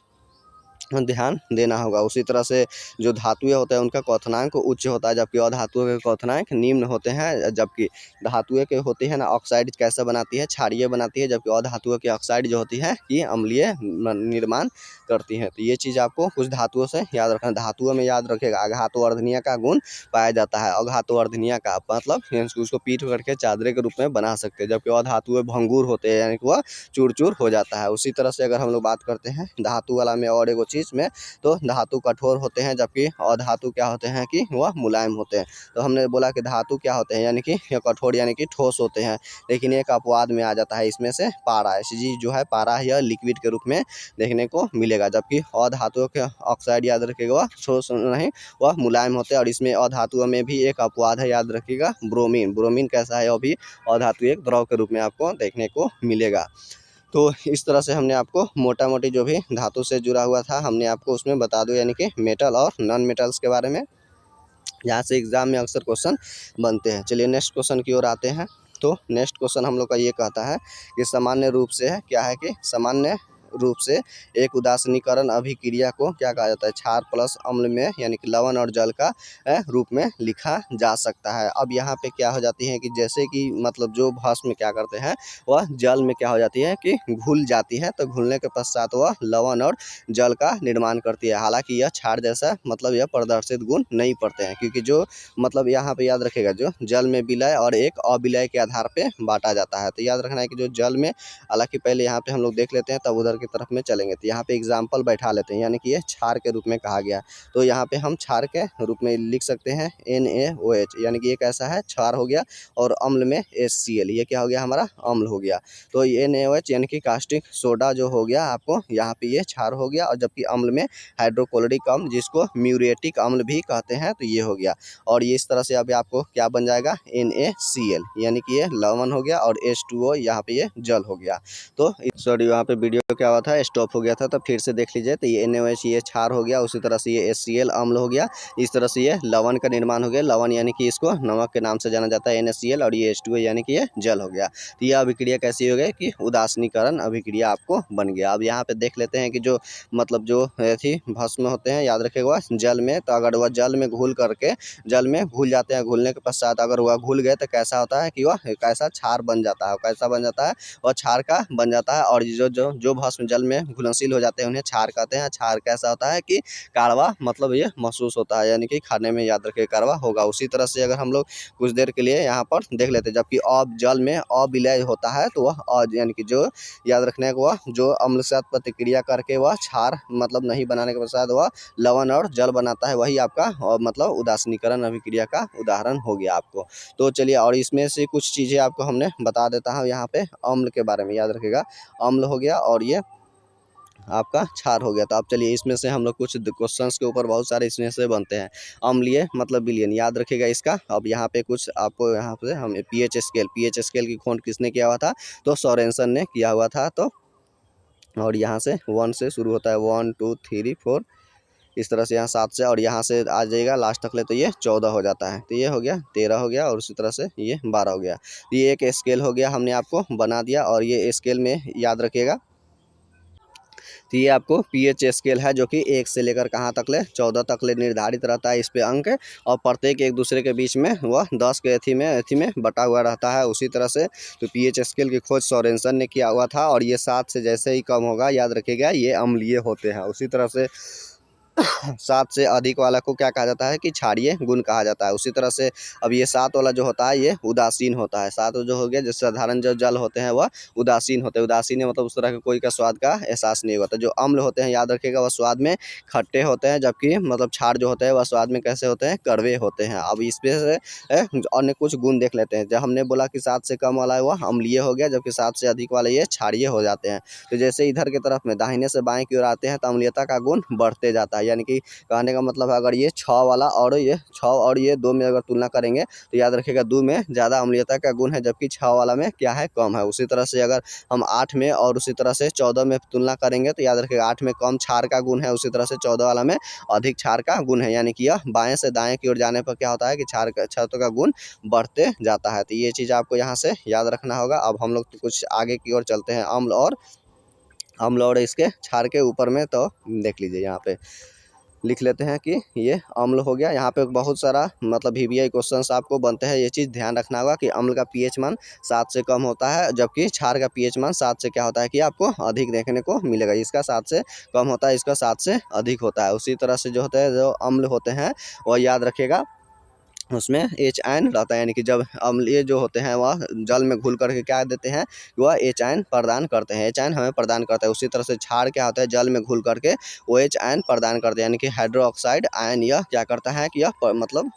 ध्यान देना होगा। उसी तरह से जो धातुएं होते हैं उनका क्वथनांक उच्च होता है, जबकि अधातुओं के क्वथनांक निम्न होते हैं। जबकि धातुएं के होती है ना ऑक्साइड कैसा बनाती है, क्षारीय बनाती है, जबकि अधातुओं की ऑक्साइड जो होती है ये अम्लीय निर्माण करती हैं। तो ये चीज़ आपको कुछ धातुओं से याद रखना। धातुओं में याद रखेगा आघातोवर्धनीय का गुण पाया जाता है। आघातोवर्धनीय का मतलब उसको पीट करके चादरे के रूप में बना सकते हैं, जबकि अधातुएं भंगुर होते हैं, यानी कि वह चूर चूर हो जाता है। उसी तरह से अगर हम लोग बात करते हैं धातु वाला में और एगो चीज़ में, तो धातु कठोर होते हैं, जबकि अधातु क्या होते हैं कि वह मुलायम होते हैं। तो हमने बोला कि धातु क्या होते हैं, यानी कि कठोर यानी कि ठोस होते हैं। लेकिन एक अपवाद में आ जाता है इसमें से पारा, ऐसी जो है पारा यह लिक्विड के रूप में देखने को मिलेगा, जबकि अधातुओं के ऑक्साइड याद रखिएगा वह ठोस नहीं, वह मुलायम होते हैं। और इसमें अधातुओं में भी एक अपवाद है, याद रखिएगा ब्रोमीन। ब्रोमीन कैसा है, अभी अधातु एक द्रव के रूप में आपको देखने को मिलेगा। तो इस तरह से हमने आपको मोटा मोटी जो भी धातु से जुड़ा हुआ था हमने आपको उसमें बता दो, यानी कि मेटल और नॉन मेटल्स के बारे में, यहाँ से एग्जाम में अक्सर क्वेश्चन बनते हैं। चलिए नेक्स्ट क्वेश्चन की ओर आते हैं। तो नेक्स्ट क्वेश्चन हम लोग का ये कहता है कि सामान्य रूप से है क्या है कि सामान्य रूप से एक उदासीनीकरण अभिक्रिया को क्या कहा जाता है, क्षार प्लस अम्ल में यानी कि लवण और जल का रूप में लिखा जा सकता है। अब यहाँ पे क्या हो जाती है कि जैसे कि मतलब जो भस्म क्या करते हैं वह जल में क्या हो जाती है कि घुल जाती है, तो घुलने के पश्चात वह लवण और जल का निर्माण करती है। हालांकि यह क्षार जैसा मतलब यह प्रदर्शित गुण नहीं पड़ते हैं, क्योंकि जो मतलब यहाँ पे याद रखेगा जो जल में विलय और एक अविलय के आधार पे बांटा जाता है। तो याद रखना है कि जो जल में, हालांकि पहले यहाँ पे हम लोग देख लेते हैं तब उधर की तरफ में चलेंगे। तो यहाँ पे एग्जाम्पल बैठा लेते हैं, यानी कि ये क्षार के रूप में कहा गया। तो यहाँ पे हम क्षार के रूप में लिख सकते हैं NaOH, यानी कि ये कैसा है, क्षार हो गया। और अम्ल में HCl, ये क्या हो गया हमारा अम्ल हो गया। तो NaOH यानी कि कास्टिक सोडा जो हो गया आपको यहाँ पे ये क्षार हो गया। और जबकि अम्ल में हाइड्रोक्लोरिक अम्ल जिसको म्यूरेटिक अम्ल भी कहते हैं, तो ये हो गया। और ये इस तरह से अभी आपको क्या बन जाएगा, NaCl, यानी कि ये लवण हो गया, और H2O यहाँ पे ये जल हो गया। तो सॉरी वहाँ पे वीडियो क्या हुआ था, स्टॉप हो गया था, तो फिर से देख लीजिए। तो ये NaOH ये क्षार हो गया, उसी तरह से ये HCl अम्ल हो गया। इस तरह से ये लवण का निर्माण हो गया। लवण यानी कि इसको नमक के नाम से जाना जाता है NaCl, और ये H2O यानी कि ये जल हो गया। तो यह अभिक्रिया कैसी हो गई कि उदासीनीकरण अभिक्रिया आपको बन गया। अब यहाँ पे देख लेते हैं कि जो मतलब जो थी भस्म होते हैं, याद रखेगा जल में, तो अगर वह जल में घुल करके जल में घुल जाते हैं, घुलने के पश्चात अगर वह घुल गए तो कैसा होता है कि वह कैसा क्षार बन जाता है। कैसा बन जाता है, वह क्षार का बन जाता है। और जो जो जो भस्म जल में घुलनशील हो जाते हैं उन्हें क्षार कहते हैं। क्षार कैसा होता है कि कड़वा मतलब ये महसूस होता है, यानी कि खाने में याद रखिए कड़वा होगा। उसी तरह से अगर हम लोग कुछ देर के लिए यहाँ पर देख लेते हैं, जबकि अब जल में अविलय होता है, तो वह यानी कि जो याद रखने को वह जो अम्ल के साथ प्रतिक्रिया करके वह क्षार मतलब नहीं बनाने के पश्चात वह लवण और जल बनाता है, वही आपका मतलब उदासीनीकरण अभिक्रिया का उदाहरण हो गया आपको। तो चलिए, और इसमें से कुछ चीज़ें आपको हमने बता देता हूँ यहाँ पे अम्ल के बारे में, याद रखेगा अम्ल हो गया और ये आपका क्षार हो गया। तो अब चलिए इसमें से हम लोग कुछ क्वेश्चंस के ऊपर बहुत सारे इसमें से बनते हैं। अम्लीय मतलब विलयन, याद रखिएगा इसका। अब यहाँ पे कुछ आपको यहाँ पे हम पीएच स्केल की खोज किसने किया हुआ था, तो सोरेनसन ने किया हुआ था। तो और यहाँ से 1 से शुरू होता है, 1 2 3 4, इस तरह से यहाँ 7 से, और यहाँ से आ जाएगा लास्ट तक ले, तो ये 14 हो जाता है। तो ये हो गया 13 हो गया, और उसी तरह से ये 12 हो गया। तो ये एक स्केल हो गया, हमने आपको बना दिया। और ये स्केल में याद रखिएगा, तो ये आपको पीएच स्केल है, जो कि 1 से लेकर कहाँ तक ले 14 तक ले निर्धारित रहता है इस पे अंक। और प्रत्येक एक दूसरे के बीच में वह 10 के एथी में बटा हुआ रहता है। उसी तरह से तो पीएच स्केल की खोज सोरेनसन ने किया हुआ था। और ये 7 से जैसे ही कम होगा, याद रखिएगा ये अम्लीय होते हैं। उसी तरह से 7 से अधिक वाला को क्या कहा जाता है कि क्षारीय गुण कहा जाता है। उसी तरह से अब ये 7 वाला जो होता है ये उदासीन होता है। 7 जो हो गया, जैसे साधारण जो जल होते हैं वह उदासीन होते हैं। उदासीन है मतलब उस तरह का कोई का स्वाद का एहसास नहीं होता। जो अम्ल होते हैं, याद रखिएगा, वह स्वाद में खट्टे होते हैं, जबकि मतलब क्षार जो होते हैं वह स्वाद में कैसे होते हैं, कड़वे होते हैं। अब इस पे से अन्य कुछ गुण देख लेते हैं। जब हमने बोला कि 7 से कम वाला है वह अम्लीय हो गया, जबकि 7 से अधिक वाले ये क्षारीय हो जाते हैं। तो जैसे इधर की तरफ में दाहिने से बाएं की ओर आते हैं तो अम्लीयता का गुण बढ़ते जाता है। यानी कि कहने का मतलब है, अगर ये 6 वाला और ये 6 और ये 2 में अगर तुलना करेंगे, तो याद रखिएगा 2 में ज़्यादा अम्लीयता का गुण है, जबकि 6 वाला में क्या है, कम है। उसी तरह से अगर हम 8 में और उसी तरह से 14 में तुलना करेंगे, तो याद रखिएगा 8 में कम क्षार का गुण है, उसी तरह से 14 वाला में अधिक क्षार का गुण है। यानी कि यह बाएं से दाएं की ओर जाने पर क्या होता है कि क्षार का गुण बढ़ते जाता है। तो ये चीज़ आपको यहाँ से याद रखना होगा। अब हम लोग तो कुछ आगे की ओर चलते हैं, अम्ल और अम्ल और इसके क्षार के ऊपर में, तो देख लीजिए यहाँ पे लिख लेते हैं कि ये अम्ल हो गया। यहाँ पे बहुत सारा मतलब VBI क्वेश्चंस आपको बनते हैं, ये चीज़ ध्यान रखना होगा कि अम्ल का pH मान 7 से कम होता है, जबकि क्षार का pH मान 7 से क्या होता है कि आपको अधिक देखने को मिलेगा। इसका 7 से कम होता है, इसका 7 से अधिक होता है। उसी तरह से जो होता है, जो अम्ल होते हैं वह याद रखिएगा, उसमें H आयन रहता है, यानी कि जब अम्लीय जो होते हैं वह जल में घुल करके क्या देते हैं, वह H आयन प्रदान करते हैं, H आयन हमें प्रदान करता है। उसी तरह से क्षार क्या होता है, जल में घुल करके OH आयन प्रदान करते हैं, यानी कि हाइड्रोक्साइड आयन यह क्या करता है कि यह मतलब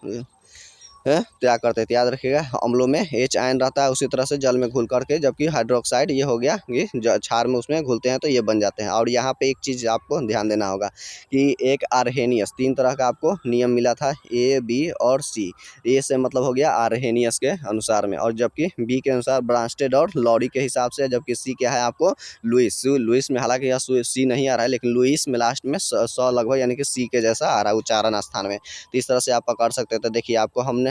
क्या करते हैं, तो याद रखिएगा अम्लों में H आयन रहता है, उसी तरह से जल में घुल करके, जबकि हाइड्रोक्साइड ये हो गया कि क्षार में उसमें घुलते हैं तो ये बन जाते हैं। और यहाँ पे एक चीज़ आपको ध्यान देना होगा कि एक आर्हेनियस, 3 तरह का आपको नियम मिला था, A, B और C। ए से मतलब हो गया आर्हेनियस के अनुसार में, और जबकि B के अनुसार ब्रांस्टेड और लॉरी के हिसाब से, जबकि C क्या है आपको लुइस में, हालांकि यह C नहीं आ रहा है, लेकिन लुइस में लास्ट में सौ लगभग, यानी कि C के जैसा आ रहा है उच्चारण स्थान में। तो इस तरह से आप पकड़ सकते हैं। तो देखिए आपको हम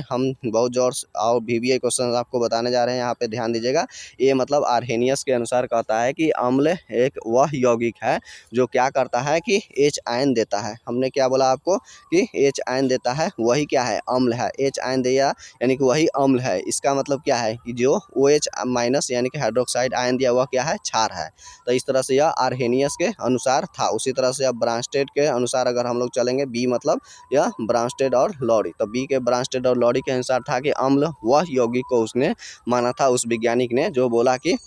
बहुत जोर और VBI क्वेश्चन आपको बताने जा रहे हैं, यहाँ पे ध्यान दीजिएगा। ये मतलब आर्हेनियस के अनुसार कहता है कि अम्ल एक वह यौगिक है जो क्या करता है कि H आयन देता है। हमने क्या बोला आपको कि H आयन देता है, वही क्या है, अम्ल है। H आयन दिया यानी कि वही अम्ल है। इसका मतलब क्या है कि जो OH माइनस यानी कि हाइड्रोक्साइड आयन दिया वह क्या है, क्षार है। तो इस तरह से यह आर्हेनियस के अनुसार था। उसी तरह से अब ब्रांस्टेड के अनुसार अगर हम लोग चलेंगे, B मतलब यह ब्रांस्टेड और लॉरी, तो B के ब्रांस्टेड और लॉरी के अनुसार था कि अम्ल वह यौगिक को उसने माना था, उस वैज्ञानिक ने, जो बोला कि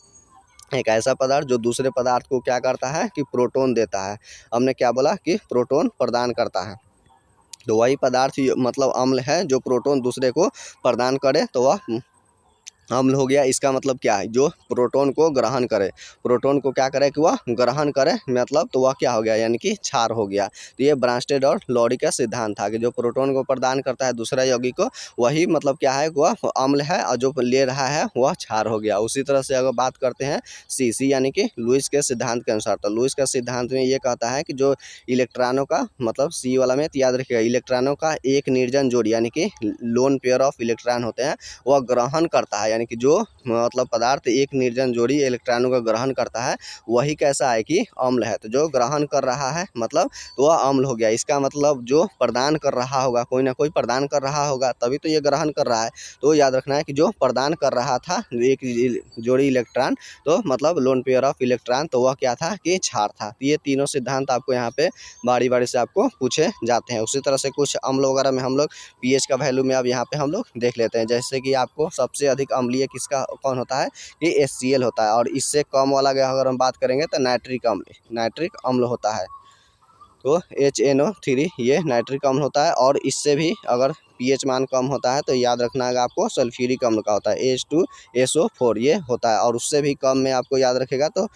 एक ऐसा पदार्थ जो दूसरे पदार्थ को क्या करता है कि प्रोटॉन देता है। हमने क्या बोला कि प्रोटॉन प्रदान करता है, तो वही पदार्थ मतलब अम्ल है जो प्रोटॉन दूसरे को प्रदान करे, तो वह अम्ल हो गया। इसका मतलब क्या है, जो प्रोटॉन को ग्रहण करे, प्रोटॉन को क्या करे कि वह ग्रहण करे, मतलब तो वह क्या हो गया, यानी कि क्षार हो गया। तो ये ब्रांस्टेड और लॉरी का सिद्धांत था कि जो प्रोटॉन को प्रदान करता है दूसरा यौगिक को, वही मतलब क्या है, वह अम्ल है, और जो ले रहा है वह क्षार हो गया। उसी तरह से अगर बात करते हैं C यानी कि लुइस के सिद्धांत के अनुसार, तो लुइस का सिद्धांत में ये कहता है कि जो इलेक्ट्रॉनों का मतलब C वाला में, तो याद रखिएगा इलेक्ट्रॉनों का एक निर्जन जोड़ी यानी कि लोन पेयर ऑफ इलेक्ट्रॉन होते हैं, वह ग्रहण करता है, यानी कि जो मतलब पदार्थ एक निर्जन जोड़ी इलेक्ट्रॉनों का ग्रहण करता है वही कैसा है कि अम्ल है। तो जो ग्रहण कर रहा है मतलब तो वह अम्ल हो गया। इसका मतलब जो प्रदान कर रहा होगा, कोई ना कोई प्रदान कर रहा होगा, तभी तो ये ग्रहण कर रहा है। तो याद रखना है कि जो प्रदान कर रहा था एक जोड़ी इलेक्ट्रॉन, तो मतलब लोन पेयर ऑफ इलेक्ट्रॉन, तो वह क्या था कि क्षार था। तो ये तीनों सिद्धांत आपको यहाँ पे बारी बारी से आपको पूछे जाते हैं। उसी तरह से कुछ अम्ल वगैरह में हम लोग pH का वैल्यू में अब यहाँ पे हम लोग देख लेते हैं। जैसे कि आपको सबसे अधिक अम्लीय किसका कौन होता है कि HCl होता है, और इससे कम वाला अगर हम बात करेंगे तो नाइट्रिक अम्ल होता है, तो HNO3 ये नाइट्रिक अम्ल होता है। और इससे भी अगर pH मान कम होता है तो याद रखना है आपको सल्फ्यूरिक अम्ल का होता है, H2SO4 ये होता है। और उससे भी कम में आपको याद रखेगा तो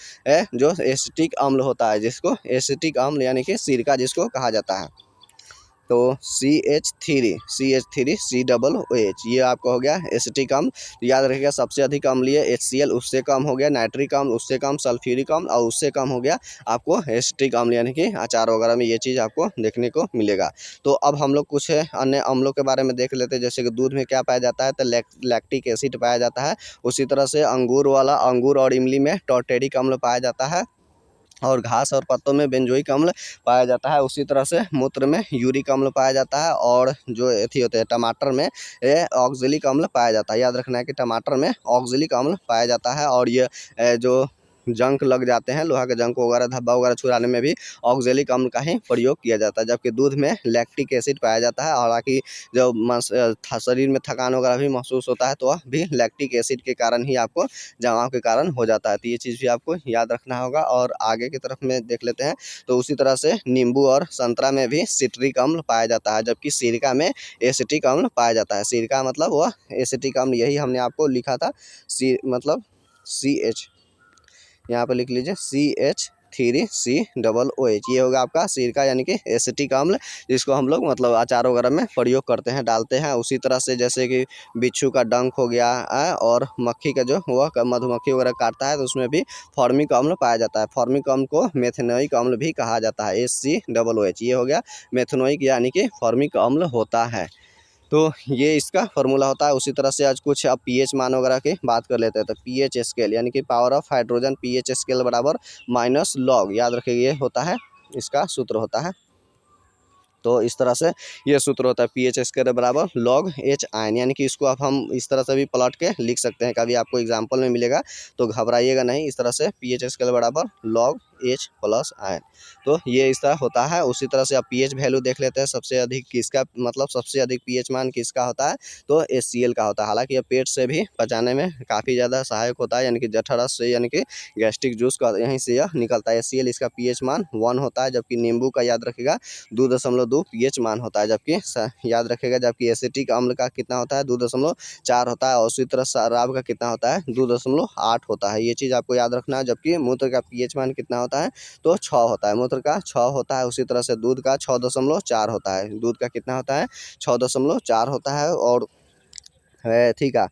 जो एसिटिक अम्ल होता है, जिसको एसिटिक अम्ल यानी कि सिरका जिसको कहा जाता है, तो CH3COH ये आपका हो गया एसिटिक अम्ल। तो याद रखिएगा सबसे अधिक अम्लीय HCl, उससे कम हो गया नाइट्रिक अम्ल, उससे कम सल्फ्यूरिक अम्ल, और उससे कम हो गया आपको एसिटिक अम्ल, यानी कि अचार वगैरह में ये चीज़ आपको देखने को मिलेगा। तो अब हम लोग कुछ अन्य अम्लों के बारे में देख लेते हैं। जैसे कि दूध में क्या पाया जाता है, तो लैक्टिक एसिड पाया जाता है। उसी तरह से अंगूर और इमली में टॉर्टेरिक अम्ल पाया जाता है, और घास और पत्तों में बेंजोइक अम्ल पाया जाता है। उसी तरह से मूत्र में यूरिक अम्ल पाया जाता है, और जो एथी होते हैं टमाटर में ऑक्जेलिक अम्ल पाया जाता है। याद रखना है कि टमाटर में ऑक्जेलिक अम्ल पाया जाता है। और ये जो जंक लग जाते हैं, लोहा के जंक वगैरह धब्बा वगैरह छुड़ाने में भी ऑक्जेलिक अम्ल का ही प्रयोग किया जाता है। जबकि दूध में लैक्टिक एसिड पाया जाता है, हालांकि जो शरीर में थकान वगैरह भी महसूस होता है तो वह भी लैक्टिक एसिड के कारण ही आपको जमाव के कारण हो जाता है। तो ये चीज़ भी आपको याद रखना होगा। और आगे की तरफ में देख लेते हैं, तो उसी तरह से नींबू और संतरा में भी सिट्रिक अम्ल पाया जाता है, जबकि सिरका में एसिटिक अम्ल पाया जाता है। सिरका मतलब वह एसिटिक अम्ल, यही हमने आपको लिखा था, मतलब CH, यहाँ पे लिख लीजिए CH3COOH ये होगा आपका सिरका, यानी कि एसिटिक अम्ल, जिसको हम लोग मतलब अचार वगैरह में प्रयोग करते हैं, डालते हैं। उसी तरह से जैसे कि बिच्छू का डंक हो गया और मक्खी का जो वह मधुमक्खी वगैरह काटता है, तो उसमें भी फॉर्मिक अम्ल पाया जाता है। फॉर्मिक अम्ल को मेथनोइक अम्ल भी कहा जाता है, HCOOH ये हो गया मेथनोइक यानी कि फॉर्मिक अम्ल होता है। तो ये इसका फॉर्मूला होता है। उसी तरह से आज कुछ अब पीएच मान वगैरह की बात कर लेते हैं। तो पीएच स्केल यानी कि power of hydrogen pH scale बराबर माइनस लॉग, याद रखिए ये होता है, इसका सूत्र होता है। तो इस तरह से ये सूत्र होता है पीएच स्क्वायर बराबर लॉग एच आयन, यानी कि इसको अब हम इस तरह से भी प्लॉट के लिख सकते हैं। कभी आपको एग्जाम्पल में मिलेगा तो घबराइएगा नहीं। इस तरह से पीएच स्क्वायर बराबर लॉग एच प्लस आयन, तो ये इस तरह होता है। उसी तरह से आप पीएच वैल्यू देख लेते हैं। सबसे अधिक किसका, मतलब सबसे अधिक पीएच मान किसका होता है, तो HCl का होता है। हालांकि ये पेट से भी पचाने में काफ़ी ज़्यादा सहायक होता है, यानी कि जठरस से, यानी कि गैस्ट्रिक जूस का यहीं से यह निकलता है। HCl इसका पीएच मान 1 होता है, जबकि नींबू का याद रखिएगा 2.2 पीएच मान होता है। जबकि याद रखेगा, जबकि एसिटिक अम्ल का कितना होता है, 2.4 होता है। और उसी तरह शराब का कितना होता है, 2.8 होता है। ये चीज़ आपको याद रखना है। जबकि मूत्र का पीएच मान कितना होता है, तो 6 होता है। मूत्र का 6 होता है। उसी तरह से दूध का 6.4 होता है। दूध का कितना होता है, 6.4 होता है। और ठीक है,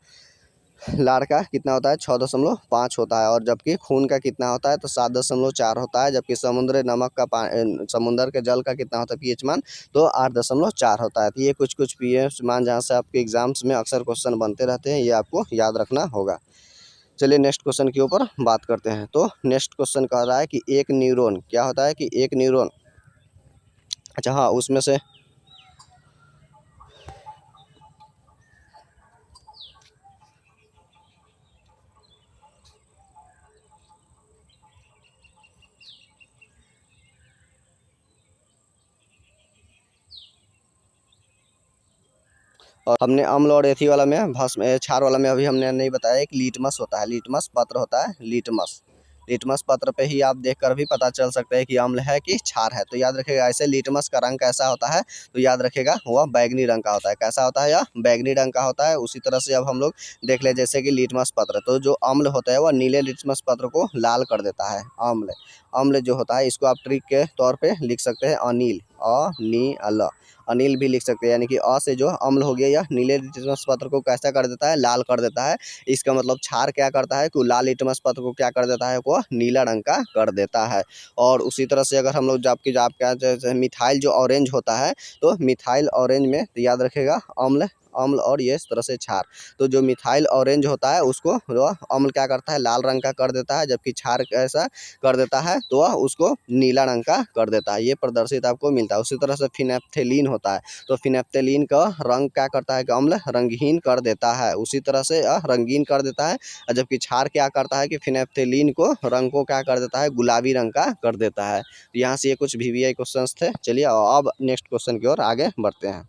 लार का कितना होता है, 6.5 होता है। और जबकि खून का कितना होता है, तो 7.4 होता है। जबकि समुद्र नमक का समुद्र के जल का कितना होता है पीएच मान, तो 8.4 होता है। तो ये कुछ पीएच मान जहाँ से आपके एग्जाम्स में अक्सर क्वेश्चन बनते रहते हैं, ये आपको याद रखना होगा। चलिए नेक्स्ट क्वेश्चन के ऊपर बात करते हैं। तो नेक्स्ट क्वेश्चन कह रहा है कि एक न्यूरॉन, क्या होता है कि एक न्यूरॉन, अच्छा हाँ, उसमें से और हमने अम्ल और एथी वाला में भस्म क्षार वाला में अभी हमने नहीं बताया, एक लिटमस होता है, लिटमस पत्र होता है, लिटमस। लिटमस पत्र पे ही आप देखकर भी पता चल सकता है कि अम्ल है कि क्षार है। तो याद रखिएगा, ऐसे लिटमस का रंग कैसा होता है, तो याद रखिएगा वह बैगनी रंग का होता है। कैसा होता है, यह बैगनी रंग का होता है। उसी तरह से अब हम लोग देख ले, जैसे कि लिटमस पत्र, तो जो अम्ल होता है वह नीले लिटमस पत्र को लाल कर देता है। अम्ल, अम्ल जो होता है इसको आप ट्रिक के तौर पे लिख सकते हैं अनिल, अनिल, अनिल भी लिख सकते हैं। यानी कि अ से जो अम्ल हो गया, यह नीले लिटमस पत्र को कैसा कर देता है, लाल कर देता है। इसका मतलब क्षार क्या करता है कि लाल लिटमस पत्र को क्या कर देता है, वो नीला रंग का कर देता है। और उसी तरह से अगर हम लोग जब क्या जैसे मिथाइल जो ऑरेंज होता है, तो मिथाइल ऑरेंज में तो याद रखेगा अम्ल, अम्ल और ये इस तरह से क्षार। तो जो मिथाइल ऑरेंज होता है उसको अम्ल क्या करता है, लाल रंग का कर देता है। जबकि क्षार कैसा कर देता है, तो वह उसको नीला रंग का कर देता है। ये प्रदर्शित आपको मिलता है। उसी तरह से फिनेप्थेलीन होता है, तो फिनेप्थेलीन का रंग क्या करता है कि अम्ल रंगहीन कर देता है। उसी तरह से रंगीन कर देता है। और जबकि क्षार क्या करता है कि फिनेप्थेलीन को रंग को क्या कर देता है, गुलाबी रंग का कर देता है। तो यहाँ से ये कुछ VVI क्वेश्चंस थे। चलिए अब नेक्स्ट क्वेश्चन की ओर आगे बढ़ते हैं।